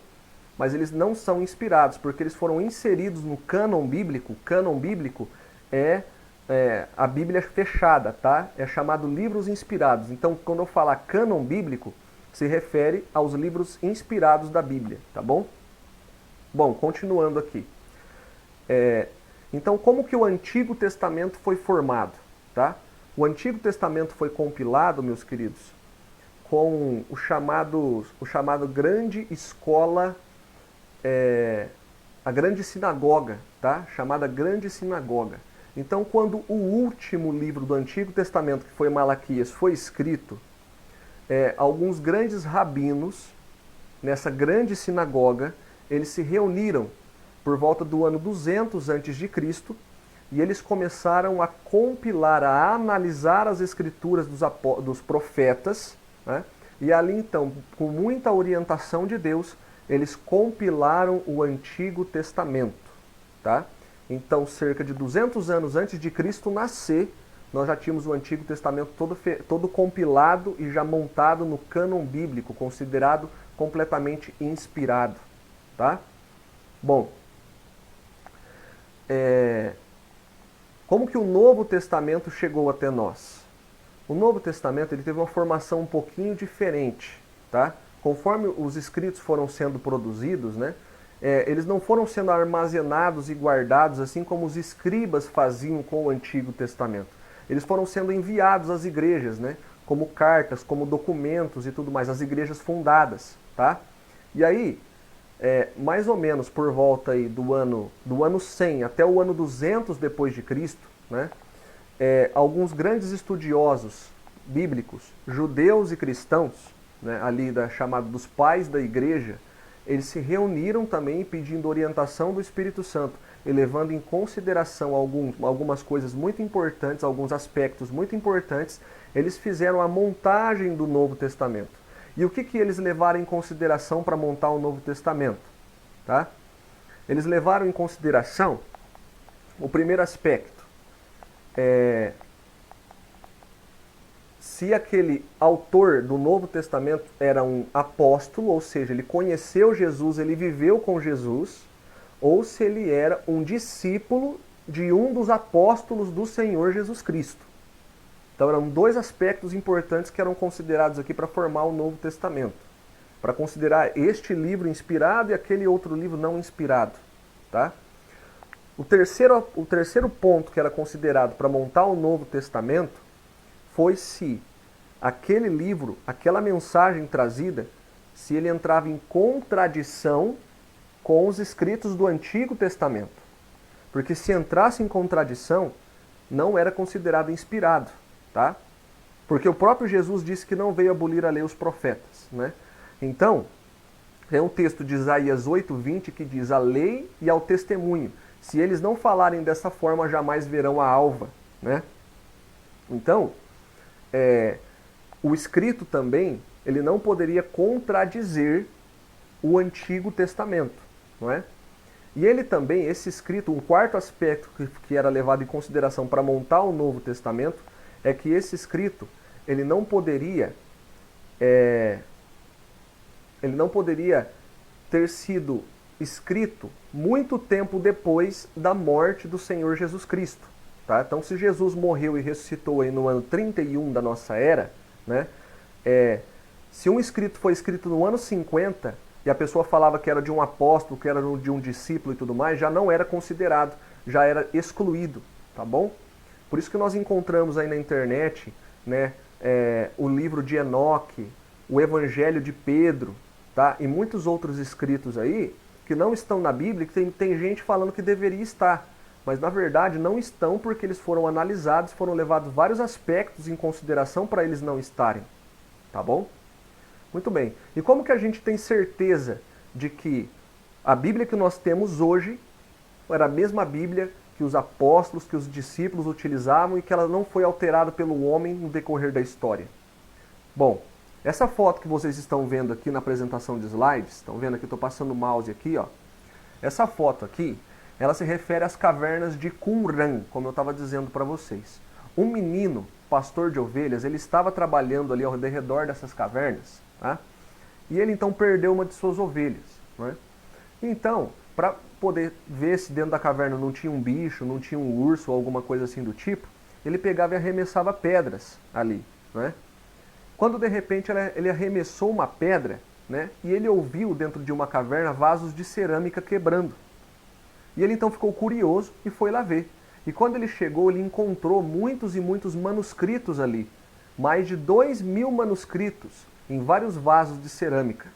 Mas eles não são inspirados, porque eles foram inseridos no cânon bíblico. O cânon bíblico é a Bíblia fechada, tá? É chamado livros inspirados. Então, quando eu falar cânon bíblico, se refere aos livros inspirados da Bíblia, tá bom? Bom, continuando aqui. Então, como que o Antigo Testamento foi formado, tá? O Antigo Testamento foi compilado, meus queridos, com o chamado grande escola, a grande sinagoga, tá? Chamada grande sinagoga. Então, quando o último livro do Antigo Testamento, que foi Malaquias, foi escrito, alguns grandes rabinos, nessa grande sinagoga, eles se reuniram por volta do ano 200 a.C., e eles começaram a compilar, a analisar as escrituras dos profetas, né? E ali então, com muita orientação de Deus, eles compilaram o Antigo Testamento, tá? Então, cerca de 200 anos antes de Cristo nascer, nós já tínhamos o Antigo Testamento todo compilado e já montado no cânon bíblico, considerado completamente inspirado, tá? Bom, como que o Novo Testamento chegou até nós? O Novo Testamento ele teve uma formação um pouquinho diferente, tá? Conforme os escritos foram sendo produzidos, né, eles não foram sendo armazenados e guardados assim como os escribas faziam com o Antigo Testamento. Eles foram sendo enviados às igrejas, né, como cartas, como documentos e tudo mais, as igrejas fundadas, tá? E aí, mais ou menos por volta aí do ano 100 até o ano 200 depois de Cristo, né, alguns grandes estudiosos bíblicos, judeus e cristãos, né, ali chamado dos pais da igreja, eles se reuniram também pedindo orientação do Espírito Santo e levando em consideração algumas coisas muito importantes, alguns aspectos muito importantes. Eles fizeram a montagem do Novo Testamento. E o que eles levaram em consideração para montar o Novo Testamento? Tá? Eles levaram em consideração o primeiro aspecto. Se aquele autor do Novo Testamento era um apóstolo, ou seja, ele conheceu Jesus, ele viveu com Jesus, ou se ele era um discípulo de um dos apóstolos do Senhor Jesus Cristo. Então eram dois aspectos importantes que eram considerados aqui para formar o Novo Testamento. Para considerar este livro inspirado e aquele outro livro não inspirado. Tá? O terceiro ponto que era considerado para montar o Novo Testamento foi se aquele livro, aquela mensagem trazida, se ele entrava em contradição com os escritos do Antigo Testamento. Porque se entrasse em contradição, não era considerado inspirado. tá? Porque o próprio Jesus disse que não veio abolir a lei e os profetas, né? Então, é um texto de Isaías 8:20 que diz: a lei e ao testemunho. Se eles não falarem dessa forma, jamais verão a alva, né? Então, o escrito também, ele não poderia contradizer o Antigo Testamento, não é? E ele também, esse escrito, um quarto aspecto que era levado em consideração para montar o Novo Testamento, é que esse escrito, ele não poderia ter sido escrito muito tempo depois da morte do Senhor Jesus Cristo. Tá? Então, se Jesus morreu e ressuscitou aí no ano 31 da nossa era, né, se um escrito foi escrito no ano 50 e a pessoa falava que era de um apóstolo, que era de um discípulo e tudo mais, já não era considerado, já era excluído, tá bom? Por isso que nós encontramos aí na internet, né, o livro de Enoque, o Evangelho de Pedro, tá? E muitos outros escritos aí que não estão na Bíblia, que tem gente falando que deveria estar, mas na verdade não estão porque eles foram analisados, foram levados vários aspectos em consideração para eles não estarem, tá bom? Muito bem. E como que a gente tem certeza de que a Bíblia que nós temos hoje era a mesma Bíblia que os apóstolos, que os discípulos utilizavam e que ela não foi alterada pelo homem no decorrer da história? Bom, essa foto que vocês estão vendo aqui na apresentação de slides, estão vendo aqui, estou passando o mouse aqui, ó. Essa foto aqui, ela se refere às cavernas de Qumran, como eu estava dizendo para vocês. Um menino, pastor de ovelhas, ele estava trabalhando ali ao redor dessas cavernas, tá? E ele então perdeu uma de suas ovelhas, né? Então, para poder ver se dentro da caverna não tinha um bicho, não tinha um urso ou alguma coisa assim do tipo, ele pegava e arremessava pedras ali, né? Quando de repente ele arremessou uma pedra, né, e ele ouviu dentro de uma caverna vasos de cerâmica quebrando. E ele então ficou curioso e foi lá ver. E quando ele chegou, ele encontrou muitos e muitos manuscritos ali. Mais de 2.000 manuscritos em vários vasos de cerâmica.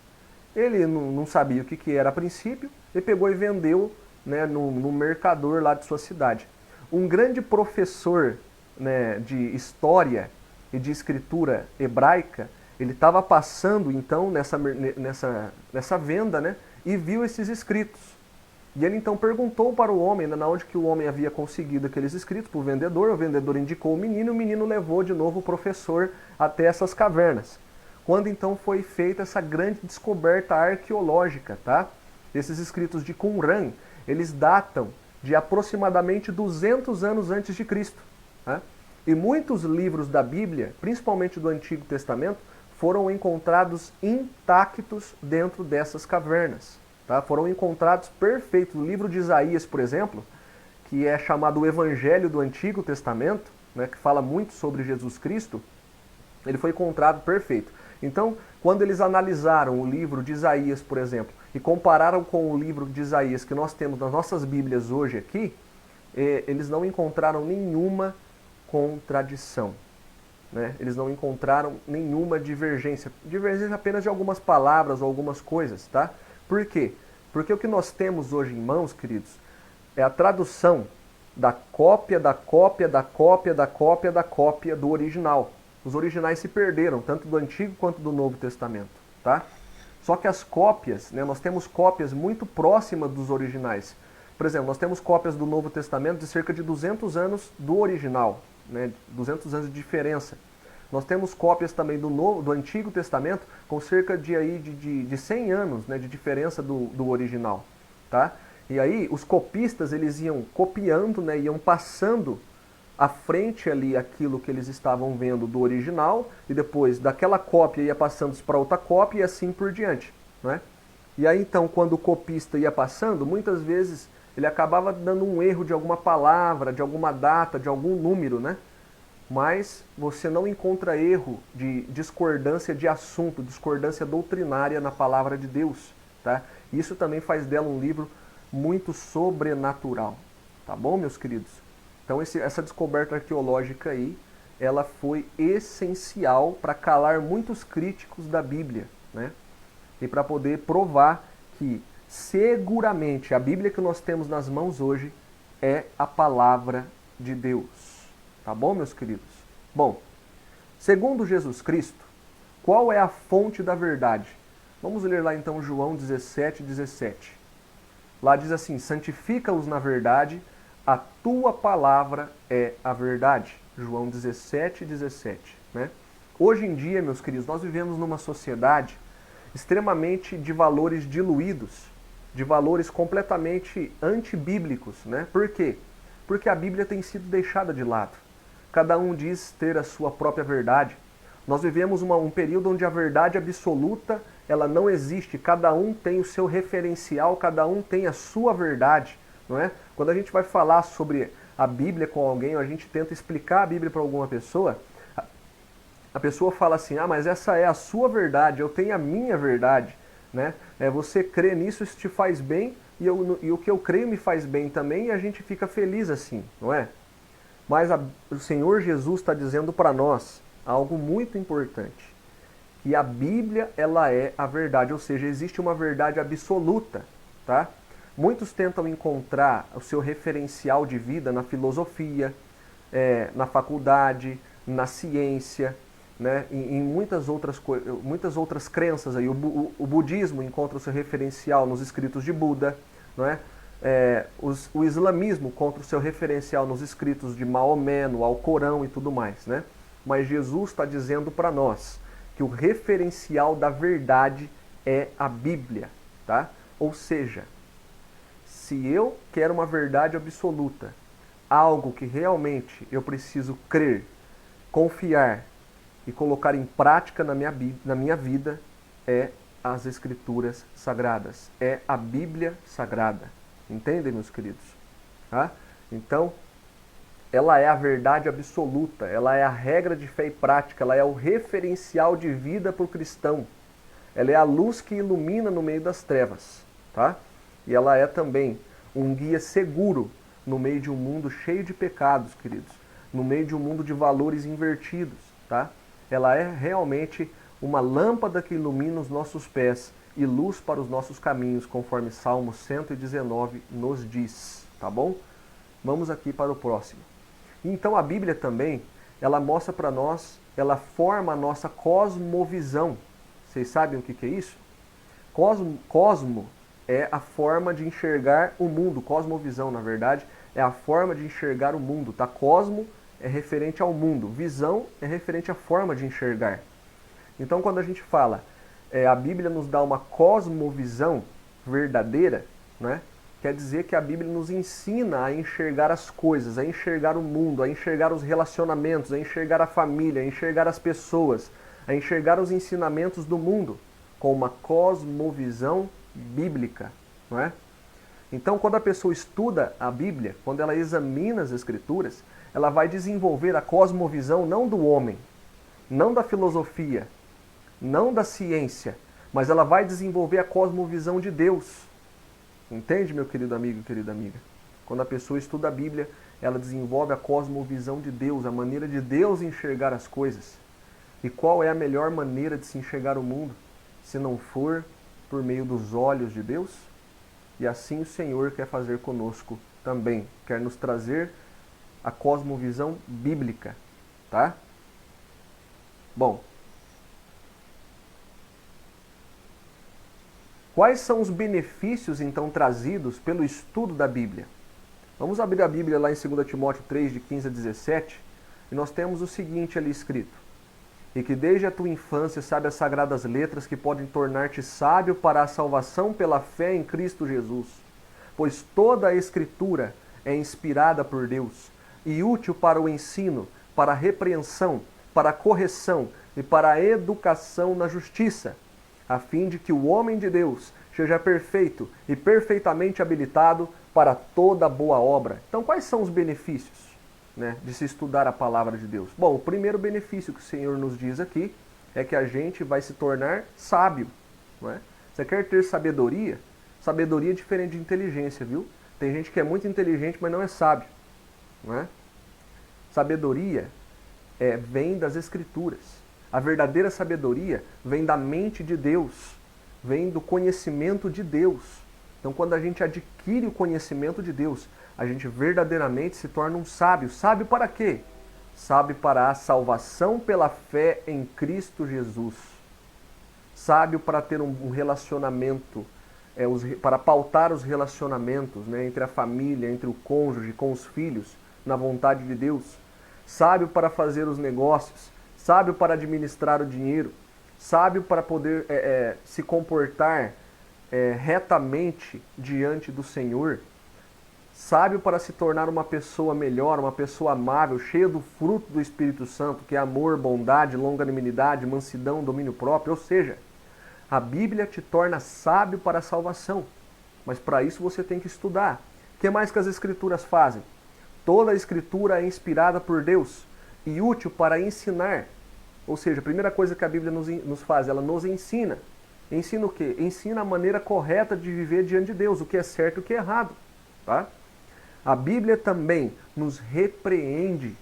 Ele não sabia o que era a princípio, ele pegou e vendeu, né, no mercador lá de sua cidade. Um grande professor, né, de história e de escritura hebraica, ele estava passando então nessa venda, né, e viu esses escritos. E ele então perguntou para o homem, na onde que o homem havia conseguido aqueles escritos, para o vendedor indicou o menino levou de novo o professor até essas cavernas. Quando então foi feita essa grande descoberta arqueológica, tá? Esses escritos de Qumran, eles datam de aproximadamente 200 anos antes de Cristo, tá? E muitos livros da Bíblia, principalmente do Antigo Testamento, foram encontrados intactos dentro dessas cavernas. Tá? Foram encontrados perfeitos. O livro de Isaías, por exemplo, que é chamado o Evangelho do Antigo Testamento, né, que fala muito sobre Jesus Cristo, ele foi encontrado perfeito. Então, quando eles analisaram o livro de Isaías, por exemplo, e compararam com o livro de Isaías que nós temos nas nossas Bíblias hoje aqui, eles não encontraram nenhuma contradição, né? Eles não encontraram nenhuma divergência. Divergência apenas de algumas palavras ou algumas coisas, tá? Por quê? Porque o que nós temos hoje em mãos, queridos, é a tradução da cópia, da cópia, da cópia, da cópia, da cópia do original. Os originais se perderam, tanto do Antigo quanto do Novo Testamento, tá? Só que as cópias, né, nós temos cópias muito próximas dos originais. Por exemplo, nós temos cópias do Novo Testamento de cerca de 200 anos do original, né, 200 anos de diferença. Nós temos cópias também do Antigo Testamento com cerca de 100 anos, né, de diferença do original, tá? E aí os copistas, eles iam copiando, né, iam passando à frente ali aquilo que eles estavam vendo do original, e depois daquela cópia ia passando para outra cópia e assim por diante, né? E aí então, quando o copista ia passando, muitas vezes ele acabava dando um erro de alguma palavra, de alguma data, de algum número, né? Mas você não encontra erro de discordância de assunto, discordância doutrinária na palavra de Deus, tá? Isso também faz dela um livro muito sobrenatural, tá bom, meus queridos? Então essa descoberta arqueológica aí, ela foi essencial para calar muitos críticos da Bíblia, né? E para poder provar que seguramente a Bíblia que nós temos nas mãos hoje é a palavra de Deus. Tá bom, meus queridos? Bom, Segundo Jesus Cristo, qual é a fonte da verdade? Vamos ler lá então João 17:17. Lá diz assim: santifica-os na verdade, a tua palavra é a verdade. João 17:17. Né? Hoje em dia, meus queridos, nós vivemos numa sociedade extremamente de valores diluídos, de valores completamente antibíblicos. Né? Por quê? Porque a Bíblia tem sido deixada de lado. Cada um diz ter a sua própria verdade. Nós vivemos um período onde a verdade absoluta ela não existe. Cada um tem o seu referencial, cada um tem a sua verdade. Não é? Quando a gente vai falar sobre a Bíblia com alguém, ou a gente tenta explicar a Bíblia para alguma pessoa, a pessoa fala assim: ah, mas essa é a sua verdade, eu tenho a minha verdade. Né? Você crê nisso, isso te faz bem, e o que eu creio me faz bem também, e a gente fica feliz assim, não é? Mas o Senhor Jesus está dizendo para nós algo muito importante, que a Bíblia ela é a verdade, ou seja, existe uma verdade absoluta. Tá? Muitos tentam encontrar o seu referencial de vida na filosofia, na faculdade, na ciência, né? Em muitas outras crenças. Aí. O budismo encontra o seu referencial nos escritos de Buda, não é? O islamismo encontra o seu referencial nos escritos de Maomé, no Alcorão e tudo mais. Né? Mas Jesus está dizendo para nós que o referencial da verdade é a Bíblia. Tá? Ou seja, se eu quero uma verdade absoluta, algo que realmente eu preciso crer, confiar e colocar em prática na minha vida, é as Escrituras Sagradas, é a Bíblia Sagrada. Entendem, meus queridos? Tá? Então, ela é a verdade absoluta, ela é a regra de fé e prática, ela é o referencial de vida para o cristão. Ela é a luz que ilumina no meio das trevas. Tá? E ela é também um guia seguro no meio de um mundo cheio de pecados, queridos. No meio de um mundo de valores invertidos. Tá? Ela é realmente uma lâmpada que ilumina os nossos pés e luz para os nossos caminhos, conforme Salmo 119 nos diz. Tá bom? Vamos aqui para o próximo. Então a Bíblia também, ela mostra para nós, ela forma a nossa cosmovisão. Vocês sabem o que é isso? Cosmo é a forma de enxergar o mundo. Cosmovisão, na verdade, é a forma de enxergar o mundo. Tá? Cosmo é referente ao mundo. Visão é referente à forma de enxergar. Então, quando a gente fala, a Bíblia nos dá uma cosmovisão verdadeira, né? Quer dizer que a Bíblia nos ensina a enxergar as coisas, a enxergar o mundo, a enxergar os relacionamentos, a enxergar a família, a enxergar as pessoas, a enxergar os ensinamentos do mundo com uma cosmovisão bíblica, não é? Então, quando a pessoa estuda a Bíblia, quando ela examina as Escrituras, ela vai desenvolver a cosmovisão não do homem, não da filosofia, não da ciência, mas ela vai desenvolver a cosmovisão de Deus. Entende, meu querido amigo e querida amiga? Quando a pessoa estuda a Bíblia, ela desenvolve a cosmovisão de Deus, a maneira de Deus enxergar as coisas. E qual é a melhor maneira de se enxergar o mundo, se não for por meio dos olhos de Deus? E assim o Senhor quer fazer conosco também. Quer nos trazer a cosmovisão bíblica, tá? Bom, quais são os benefícios então trazidos pelo estudo da Bíblia? Vamos abrir a Bíblia lá em 2 Timóteo 3, de 15 a 17, e nós temos o seguinte ali escrito: e que desde a tua infância sabe as sagradas letras que podem tornar-te sábio para a salvação pela fé em Cristo Jesus. Pois toda a Escritura é inspirada por Deus e útil para o ensino, para a repreensão, para a correção e para a educação na justiça, a fim de que o homem de Deus seja perfeito e perfeitamente habilitado para toda boa obra. Então, quais são os benefícios, né, de se estudar a palavra de Deus? Bom, o primeiro benefício que o Senhor nos diz aqui é que a gente vai se tornar sábio. Não é? Você quer ter sabedoria? Sabedoria é diferente de inteligência, viu? Tem gente que é muito inteligente, mas não é sábio. Não é? Sabedoria vem das Escrituras. A verdadeira sabedoria vem da mente de Deus, vem do conhecimento de Deus. Então, quando a gente adquire o conhecimento de Deus, a gente verdadeiramente se torna um sábio. Sábio para quê? sábio para a salvação pela fé em Cristo Jesus, sábio para ter um relacionamento, para pautar os relacionamentos, né, entre a família, entre o cônjuge, com os filhos, na vontade de Deus, sábio para fazer os negócios, sábio para administrar o dinheiro, sábio para poder se comportar retamente diante do Senhor, sábio para se tornar uma pessoa melhor, uma pessoa amável, cheia do fruto do Espírito Santo, que é amor, bondade, longanimidade, mansidão, domínio próprio. Ou seja, a Bíblia te torna sábio para a salvação, mas para isso você tem que estudar. O que mais que as Escrituras fazem? Toda a Escritura é inspirada por Deus e útil para ensinar. Ou seja, a primeira coisa que a Bíblia nos faz, ela nos ensina. Ensina o quê? Ensina a maneira correta de viver diante de Deus, o que é certo e o que é errado. Tá? A Bíblia também nos repreende,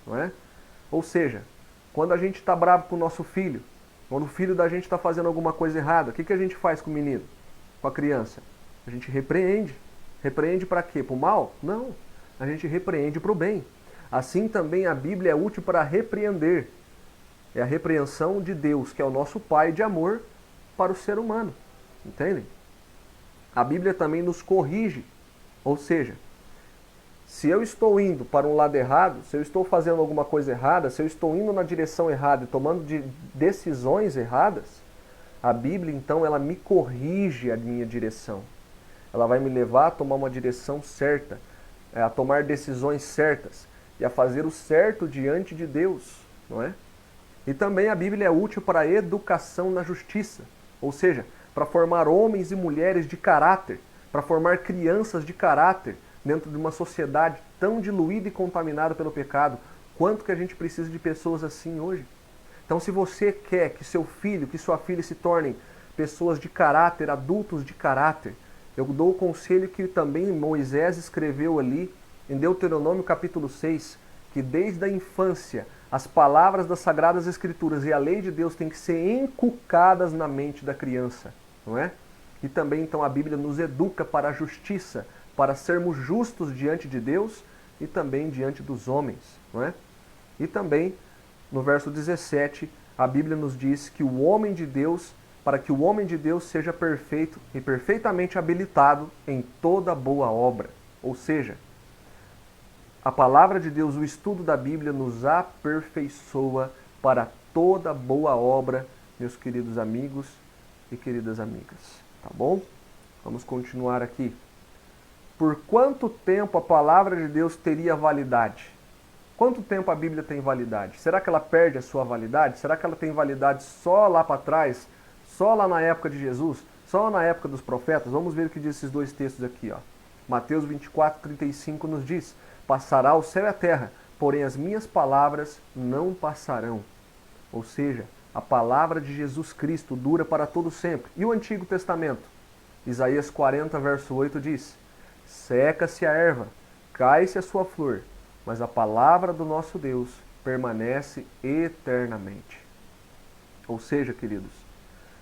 não é? Ou seja, quando a gente está bravo com o nosso filho, quando o filho da gente está fazendo alguma coisa errada, o que a gente faz com o menino, com a criança? A gente repreende. Repreende para quê? Para o mal? Não. A gente repreende para o bem. Assim também a Bíblia é útil para repreender. É a repreensão de Deus, que é o nosso Pai de amor para o ser humano. Entendem? A Bíblia também nos corrige. Ou seja, se eu estou indo para um lado errado, se eu estou fazendo alguma coisa errada, se eu estou indo na direção errada e tomando decisões erradas, a Bíblia então ela me corrige a minha direção. Ela vai me levar a tomar uma direção certa, a tomar decisões certas e a fazer o certo diante de Deus, não é? E também a Bíblia é útil para a educação na justiça, ou seja, para formar homens e mulheres de caráter, para formar crianças de caráter dentro de uma sociedade tão diluída e contaminada pelo pecado. Quanto que a gente precisa de pessoas assim hoje? Então, se você quer que seu filho, que sua filha se tornem pessoas de caráter, adultos de caráter, eu dou o conselho que também Moisés escreveu ali em Deuteronômio capítulo 6, que desde a infância as palavras das Sagradas Escrituras e a lei de Deus têm que ser encucadas na mente da criança, não é? E também então a Bíblia nos educa para a justiça, para sermos justos diante de Deus e também diante dos homens, não é? E também no verso 17, a Bíblia nos diz que o homem de Deus, para que o homem de Deus seja perfeito e perfeitamente habilitado em toda boa obra. Ou seja, a palavra de Deus, o estudo da Bíblia nos aperfeiçoa para toda boa obra, meus queridos amigos e queridas amigas. Tá bom? Vamos continuar aqui. Por quanto tempo a palavra de Deus teria validade? Quanto tempo a Bíblia tem validade? Será que ela perde a sua validade? Será que ela tem validade só lá para trás? Só lá na época de Jesus? Só na época dos profetas? Vamos ver o que diz esses dois textos aqui. Ó. Mateus 24:35 nos diz: passará o céu e a terra, porém as minhas palavras não passarão. Ou seja, a palavra de Jesus Cristo dura para todo sempre. E o Antigo Testamento? Isaías 40, verso 8 diz: seca-se a erva, cai-se a sua flor, mas a palavra do nosso Deus permanece eternamente. Ou seja, queridos,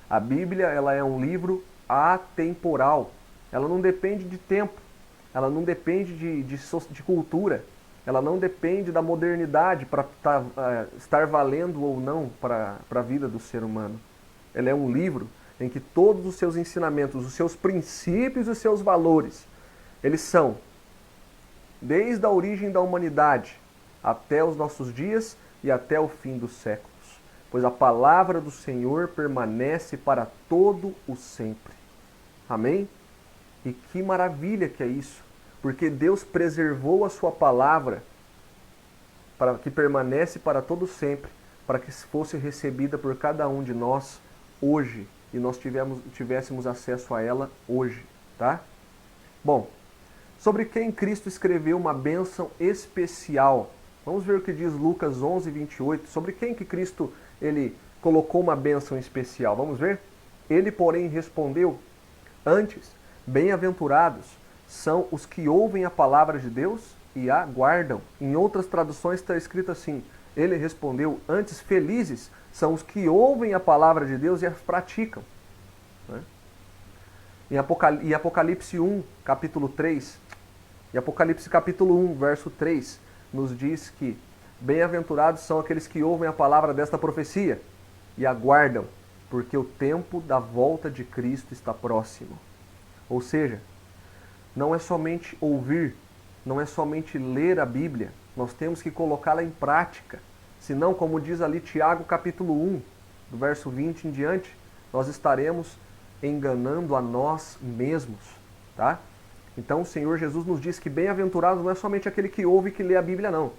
a Bíblia ela é um livro atemporal. Ela não depende de tempo, ela não depende de cultura, ela não depende da modernidade para estar valendo ou não para a vida do ser humano. Ela é um livro em que todos os seus ensinamentos, os seus princípios e os seus valores, eles são, desde a origem da humanidade até os nossos dias e até o fim dos séculos. Pois a palavra do Senhor permanece para todo o sempre. Amém? E que maravilha que é isso. Porque Deus preservou a sua palavra para que permanece para todo sempre, para que fosse recebida por cada um de nós hoje e nós tivéssemos acesso a ela hoje, tá? Bom, sobre quem Cristo escreveu uma bênção especial. Vamos ver o que diz Lucas 11:28. Sobre quem que Cristo ele colocou uma bênção especial. Vamos ver? Ele, porém, respondeu: antes, bem-aventurados são os que ouvem a palavra de Deus e a guardam. Em outras traduções está escrito assim: ele respondeu: antes, felizes são os que ouvem a palavra de Deus e a praticam. Em Apocalipse 1, capítulo 3, e Apocalipse capítulo 1, verso 3, nos diz que Bem-aventurados são aqueles que ouvem a palavra desta profecia e aguardam, porque o tempo da volta de Cristo está próximo. Ou seja, não é somente ouvir, não é somente ler a Bíblia, nós temos que colocá-la em prática. Senão, como diz ali Tiago capítulo 1, do verso 20 em diante, nós estaremos enganando a nós mesmos, tá? Então o Senhor Jesus nos diz que bem-aventurado não é somente aquele que ouve e que lê a Bíblia, não.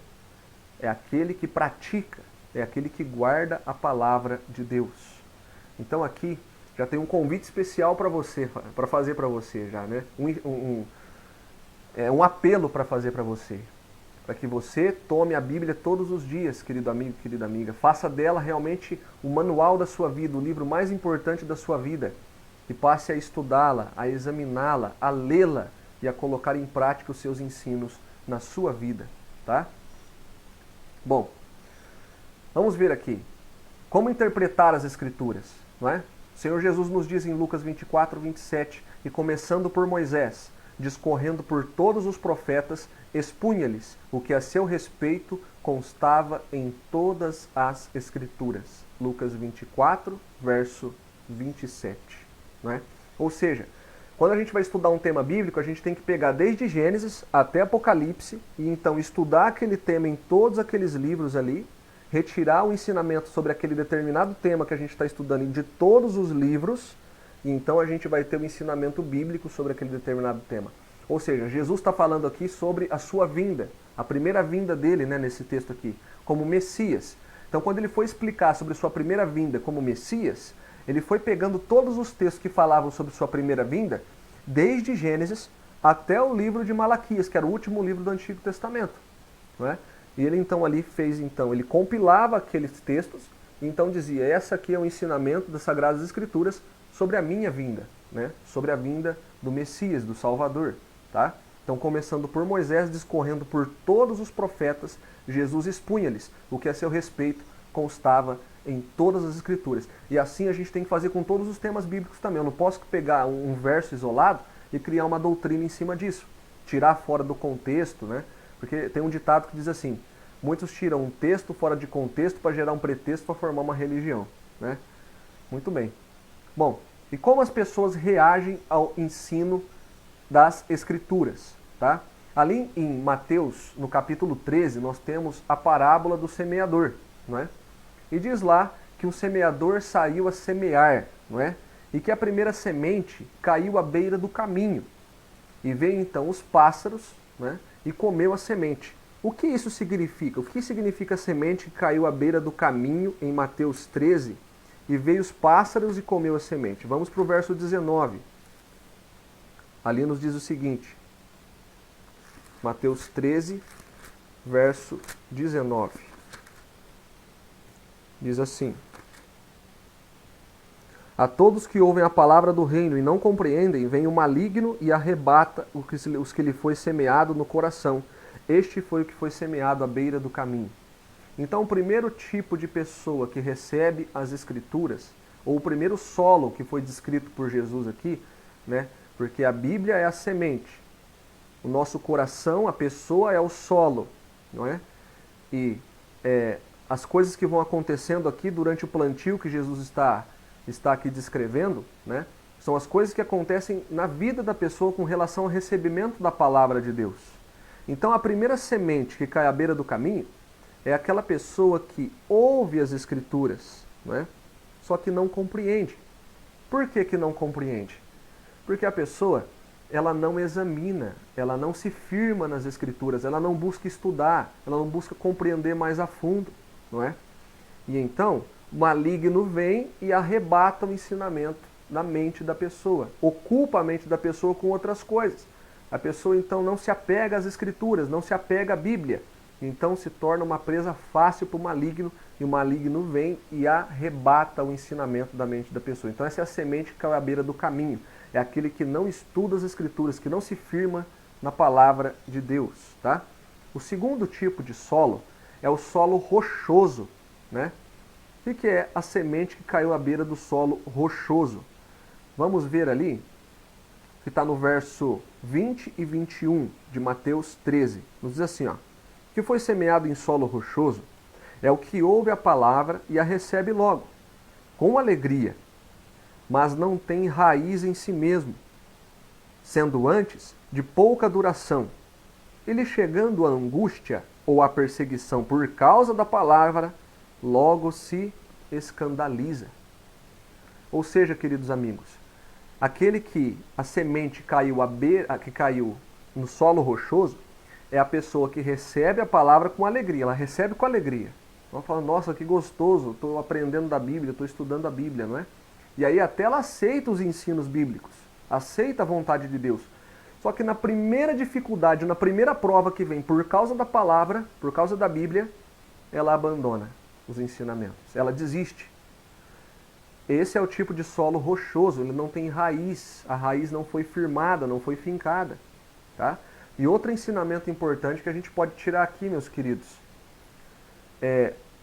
É aquele que pratica, é aquele que guarda a palavra de Deus. Então aqui já tem um convite especial para você, para fazer para você já, né? Um apelo para fazer para você. Para que você tome a Bíblia todos os dias, querido amigo, querida amiga. Faça dela realmente o manual da sua vida, o livro mais importante da sua vida. E passe a estudá-la, a examiná-la, a lê-la e a colocar em prática os seus ensinos na sua vida, tá? Bom, vamos ver aqui. Como interpretar as Escrituras, não é? O Senhor Jesus nos diz em Lucas 24, 27, e começando por Moisés, discorrendo por todos os profetas, expunha-lhes o que a seu respeito constava em todas as Escrituras. Lucas 24, verso 27. Não é? Ou seja, quando a gente vai estudar um tema bíblico, a gente tem que pegar desde Gênesis até Apocalipse e então estudar aquele tema em todos aqueles livros ali, retirar o ensinamento sobre aquele determinado tema que a gente está estudando de todos os livros, e então a gente vai ter o ensinamento bíblico sobre aquele determinado tema. Ou seja, Jesus está falando aqui sobre a sua vinda, a primeira vinda dele, né, nesse texto aqui, como Messias. Então quando ele foi explicar sobre sua primeira vinda como Messias, ele foi pegando todos os textos que falavam sobre sua primeira vinda, desde Gênesis até o livro de Malaquias, que era o último livro do Antigo Testamento. Não é? E ele então ali fez, ele compilava aqueles textos, e então dizia, essa aqui é o ensinamento das Sagradas Escrituras sobre a minha vinda, né? Sobre a vinda do Messias, do Salvador. Tá? Então começando por Moisés, discorrendo por todos os profetas, Jesus expunha-lhes o que a seu respeito constava em todas as Escrituras. E assim a gente tem que fazer com todos os temas bíblicos também. Eu não posso pegar um verso isolado e criar uma doutrina em cima disso. Tirar fora do contexto, né? Porque tem um ditado que diz assim, muitos tiram um texto fora de contexto para gerar um pretexto para formar uma religião. Né? Muito bem. Bom, e como as pessoas reagem ao ensino das Escrituras? Tá? Ali em Mateus, no capítulo 13, nós temos a parábola do semeador. Não é? E diz lá que um semeador saiu a semear, não é? E que a primeira semente caiu à beira do caminho. E veio então os pássaros, né? E comeu a semente. O que isso significa? O que significa a semente que caiu à beira do caminho em Mateus 13? E veio os pássaros e comeu a semente. Vamos para o verso 19. Ali nos diz o seguinte. Mateus 13, verso 19. Diz assim: a todos que ouvem a palavra do reino e não compreendem, vem o maligno e arrebata os que lhe foi semeado no coração. Este foi o que foi semeado à beira do caminho. Então o primeiro tipo de pessoa que recebe as Escrituras, ou o primeiro solo que foi descrito por Jesus aqui, né? Porque a Bíblia é a semente. O nosso coração, a pessoa é o solo, não é? E as coisas que vão acontecendo aqui durante o plantio que Jesus está aqui descrevendo, né, são as coisas que acontecem na vida da pessoa com relação ao recebimento da palavra de Deus. Então a primeira semente que cai à beira do caminho é aquela pessoa que ouve as Escrituras, né, só que não compreende. Por que não compreende? Porque a pessoa, ela não examina, ela não se firma nas Escrituras, ela não busca estudar, ela não busca compreender mais a fundo. Não é? E então, o maligno vem e arrebata o ensinamento na mente da pessoa, ocupa a mente da pessoa com outras coisas. A pessoa então não se apega às Escrituras, não se apega à Bíblia. Então se torna uma presa fácil para o maligno, e o maligno vem e arrebata o ensinamento da mente da pessoa. Então essa é a semente que cai à beira do caminho. É aquele que não estuda as Escrituras, que não se firma na palavra de Deus. Tá? O segundo tipo de solo é o solo rochoso, né? O que é a semente que caiu à beira do solo rochoso? Vamos ver ali, que está no verso 20 e 21 de Mateus 13. Nos diz assim, ó: que foi semeado em solo rochoso é o que ouve a palavra e a recebe logo, com alegria, mas não tem raiz em si mesmo, sendo antes de pouca duração. Ele chegando à angústia ou à perseguição por causa da palavra, logo se escandaliza. Ou seja, queridos amigos, aquele que a semente que caiu no solo rochoso é a pessoa que recebe a palavra com alegria. Ela recebe com alegria. Ela fala, nossa, que gostoso, estou aprendendo da Bíblia, estou estudando a Bíblia, não é? E aí até ela aceita os ensinos bíblicos, aceita a vontade de Deus. Só que na primeira dificuldade, na primeira prova que vem por causa da palavra, por causa da Bíblia, ela abandona os ensinamentos, ela desiste. Esse é o tipo de solo rochoso, ele não tem raiz, a raiz não foi firmada, não foi fincada. Tá? E outro ensinamento importante que a gente pode tirar aqui, meus queridos,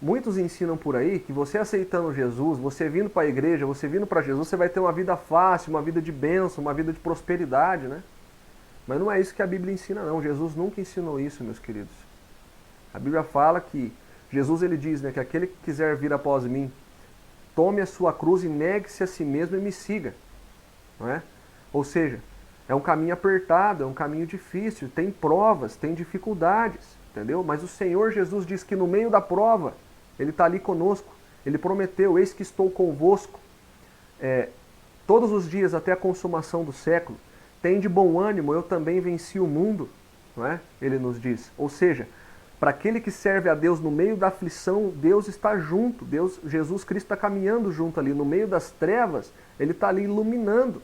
muitos ensinam por aí que você aceitando Jesus, você vindo para a igreja, você vindo para Jesus, você vai ter uma vida fácil, uma vida de bênção, uma vida de prosperidade, né? Mas não é isso que a Bíblia ensina, não. Jesus nunca ensinou isso, meus queridos. A Bíblia fala que, Jesus ele diz, né, que aquele que quiser vir após mim, tome a sua cruz e negue-se a si mesmo e me siga. Não é? Ou seja, é um caminho apertado, é um caminho difícil, tem provas, tem dificuldades, entendeu? Mas o Senhor Jesus diz que no meio da prova, Ele está ali conosco. Ele prometeu, eis que estou convosco todos os dias até a consumação do século. Tem de bom ânimo, eu também venci o mundo, não é? Ele nos diz. Ou seja, para aquele que serve a Deus no meio da aflição, Deus está junto. Jesus Cristo está caminhando junto ali. No meio das trevas, Ele está ali iluminando,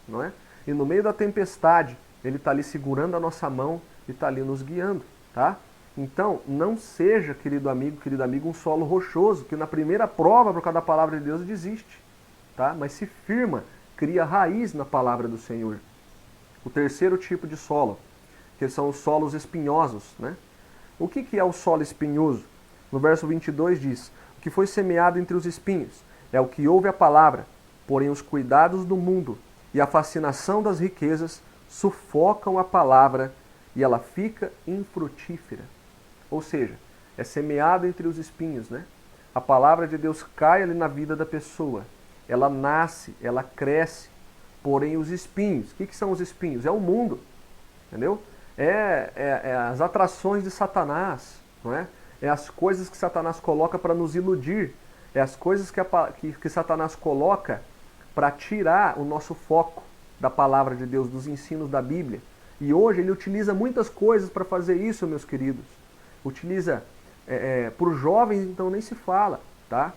não é? E no meio da tempestade, Ele está ali segurando a nossa mão e está ali nos guiando, tá? Então, não seja, querida amigo, um solo rochoso, que na primeira prova, por causa da palavra de Deus, desiste, tá? Mas se firma, cria raiz na palavra do Senhor. O terceiro tipo de solo, que são os solos espinhosos, né? O que é o solo espinhoso? No verso 22 diz, o que foi semeado entre os espinhos é o que ouve a palavra, porém os cuidados do mundo e a fascinação das riquezas sufocam a palavra e ela fica infrutífera. Ou seja, é semeado entre os espinhos, né? A palavra de Deus cai ali na vida da pessoa. Ela nasce, ela cresce, porém os espinhos. O que são os espinhos? É o mundo, entendeu? É as atrações de Satanás, não é? É as coisas que Satanás coloca para nos iludir. É as coisas que Satanás coloca para tirar o nosso foco da palavra de Deus, dos ensinos da Bíblia. E hoje ele utiliza muitas coisas para fazer isso, meus queridos. Utiliza, para os jovens, então nem se fala, tá?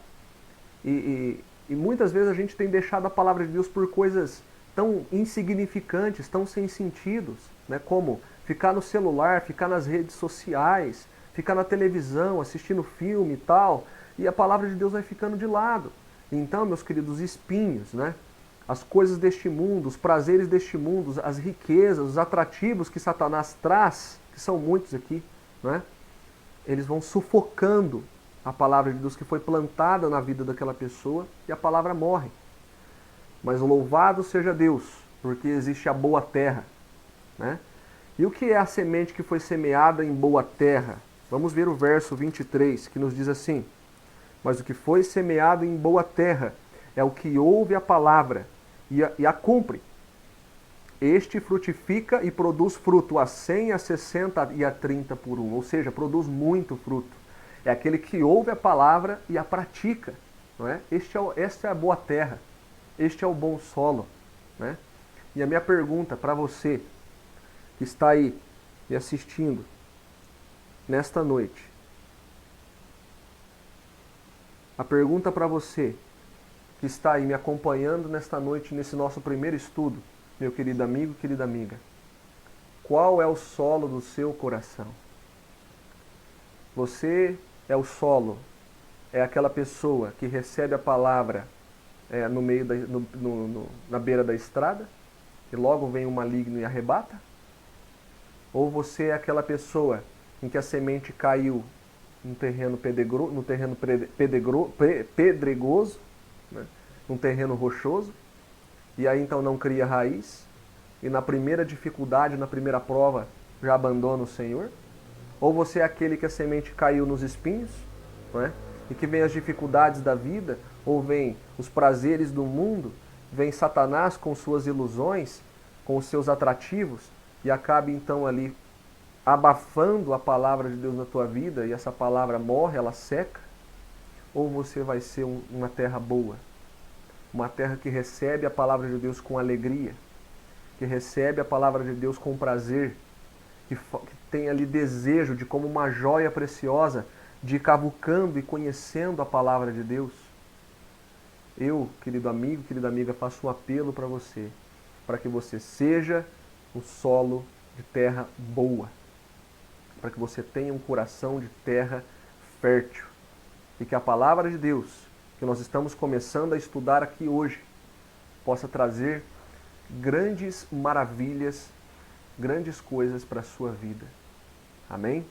E muitas vezes a gente tem deixado a palavra de Deus por coisas tão insignificantes, tão sem sentidos, né? Como ficar no celular, ficar nas redes sociais, ficar na televisão, assistindo filme e tal, e a palavra de Deus vai ficando de lado. Então, meus queridos, espinhos, né? As coisas deste mundo, os prazeres deste mundo, as riquezas, os atrativos que Satanás traz, que são muitos aqui, né? Eles vão sufocando a palavra de Deus que foi plantada na vida daquela pessoa e a palavra morre. Mas louvado seja Deus, porque existe a boa terra, né? E o que é a semente que foi semeada em boa terra? Vamos ver o verso 23, que nos diz assim: mas o que foi semeado em boa terra é o que ouve a palavra e a cumpre. Este frutifica e produz fruto a 100, a 60 e a 30 por um. Ou seja, produz muito fruto. É aquele que ouve a palavra e a pratica. Não é? Esta é a boa terra. Este é o bom solo. Né? E a minha pergunta para você que está aí me assistindo nesta noite. A pergunta para você que está aí me acompanhando nesta noite, nesse nosso primeiro estudo, meu querido amigo, querida amiga. Qual é o solo do seu coração? Você é o solo, é aquela pessoa que recebe a palavra no meio na beira da estrada e logo vem o maligno e arrebata? Ou você é aquela pessoa em que a semente caiu num terreno pedregoso, né? Num terreno rochoso, e aí então não cria raiz, e na primeira dificuldade, na primeira prova, já abandona o Senhor? Ou você é aquele que a semente caiu nos espinhos, não é? E que vem as dificuldades da vida, ou vem os prazeres do mundo, vem Satanás com suas ilusões, com os seus atrativos, e acaba então ali abafando a palavra de Deus na tua vida, e essa palavra morre, ela seca. Ou você vai ser uma terra boa, uma terra que recebe a palavra de Deus com alegria, que recebe a palavra de Deus com prazer, que tem ali desejo de, como uma joia preciosa, de ir cavucando e conhecendo a palavra de Deus. Eu, querido amigo, querida amiga, faço um apelo para você, para que você seja um solo de terra boa, para que você tenha um coração de terra fértil, e que a palavra de Deus, que nós estamos começando a estudar aqui hoje, possa trazer grandes maravilhas, grandes coisas para a sua vida. Amém?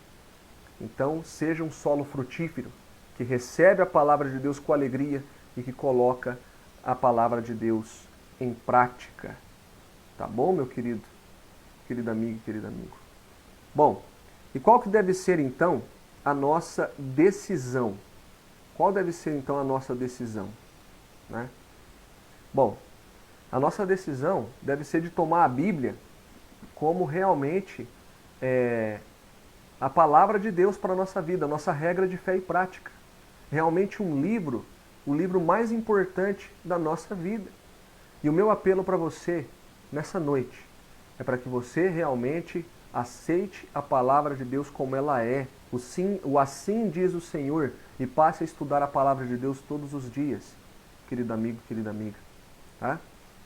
Então, seja um solo frutífero, que recebe a palavra de Deus com alegria e que coloca a palavra de Deus em prática. Tá bom, meu querido? Querido amigo, querido amigo. Bom, e qual que deve ser, então, a nossa decisão? Qual deve ser, então, a nossa decisão? Né? Bom, a nossa decisão deve ser de tomar a Bíblia como realmente a palavra de Deus para a nossa vida, a nossa regra de fé e prática. Realmente um livro, o livro mais importante da nossa vida. E o meu apelo para você, nessa noite, é para que você realmente aceite a palavra de Deus como ela é. O assim diz o Senhor, e passe a estudar a palavra de Deus todos os dias, querido amigo, querida amiga. Tá?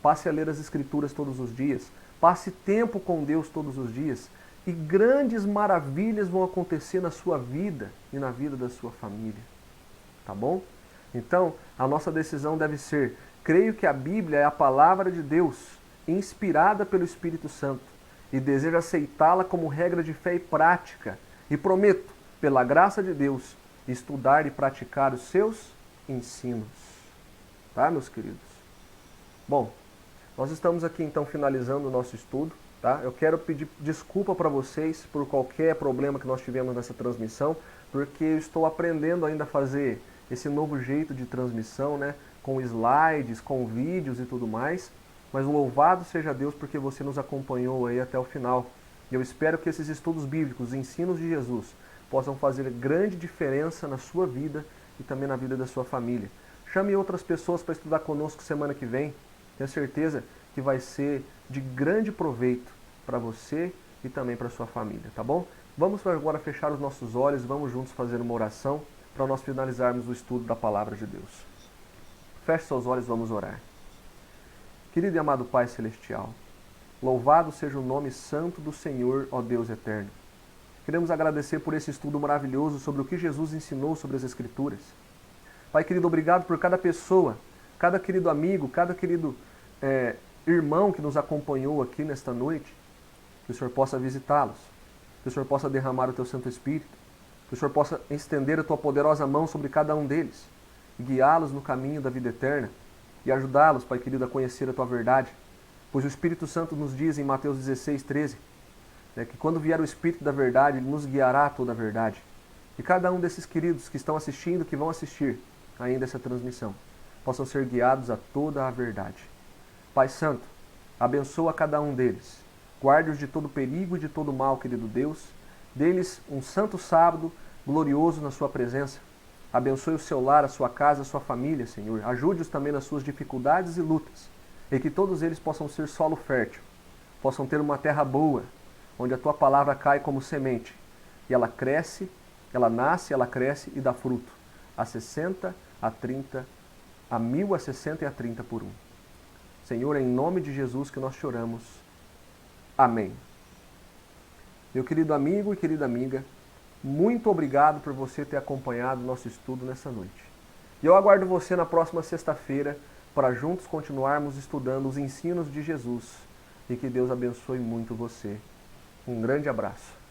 Passe a ler as Escrituras todos os dias. Passe tempo com Deus todos os dias. E grandes maravilhas vão acontecer na sua vida e na vida da sua família. Tá bom? Então, a nossa decisão deve ser: creio que a Bíblia é a palavra de Deus, inspirada pelo Espírito Santo, e desejo aceitá-la como regra de fé e prática. E prometo, pela graça de Deus, estudar e praticar os seus ensinos. Tá, meus queridos? Bom, nós estamos aqui então finalizando o nosso estudo. Tá? Eu quero pedir desculpa para vocês por qualquer problema que nós tivemos nessa transmissão, porque eu estou aprendendo ainda a fazer esse novo jeito de transmissão, né? Com slides, com vídeos e tudo mais. Mas louvado seja Deus porque você nos acompanhou aí até o final. E eu espero que esses estudos bíblicos, os ensinos de Jesus, possam fazer grande diferença na sua vida e também na vida da sua família. Chame outras pessoas para estudar conosco semana que vem. Tenho certeza que vai ser de grande proveito para você e também para sua família, tá bom? Vamos agora fechar os nossos olhos, vamos juntos fazer uma oração para nós finalizarmos o estudo da palavra de Deus. Feche seus olhos, vamos orar. Querido e amado Pai Celestial, louvado seja o nome santo do Senhor, ó Deus eterno. Queremos agradecer por esse estudo maravilhoso sobre o que Jesus ensinou sobre as Escrituras. Pai querido, obrigado por cada pessoa, cada querido amigo, cada querido irmão que nos acompanhou aqui nesta noite. Que o Senhor possa visitá-los, que o Senhor possa derramar o Teu Santo Espírito, que o Senhor possa estender a Tua poderosa mão sobre cada um deles, e guiá-los no caminho da vida eterna, e ajudá-los, Pai querido, a conhecer a Tua verdade. Pois o Espírito Santo nos diz em Mateus 16:13, que quando vier o Espírito da verdade, Ele nos guiará a toda a verdade. E cada um desses queridos que estão assistindo, que vão assistir ainda essa transmissão, possam ser guiados a toda a verdade. Pai Santo, abençoa cada um deles. Guarde-os de todo perigo e de todo mal, querido Deus. Dê-lhes um santo sábado glorioso na sua presença. Abençoe o seu lar, a sua casa, a sua família, Senhor. Ajude-os também nas suas dificuldades e lutas. E que todos eles possam ser solo fértil. Possam ter uma terra boa, onde a tua palavra cai como semente. E ela cresce, ela nasce, ela cresce e dá fruto. A 60, a 30, a 1000, a 60 e a 30 por um. Senhor, é em nome de Jesus que nós choramos. Amém. Meu querido amigo e querida amiga, muito obrigado por você ter acompanhado o nosso estudo nessa noite. E eu aguardo você na próxima sexta-feira para juntos continuarmos estudando os ensinos de Jesus. E que Deus abençoe muito você. Um grande abraço.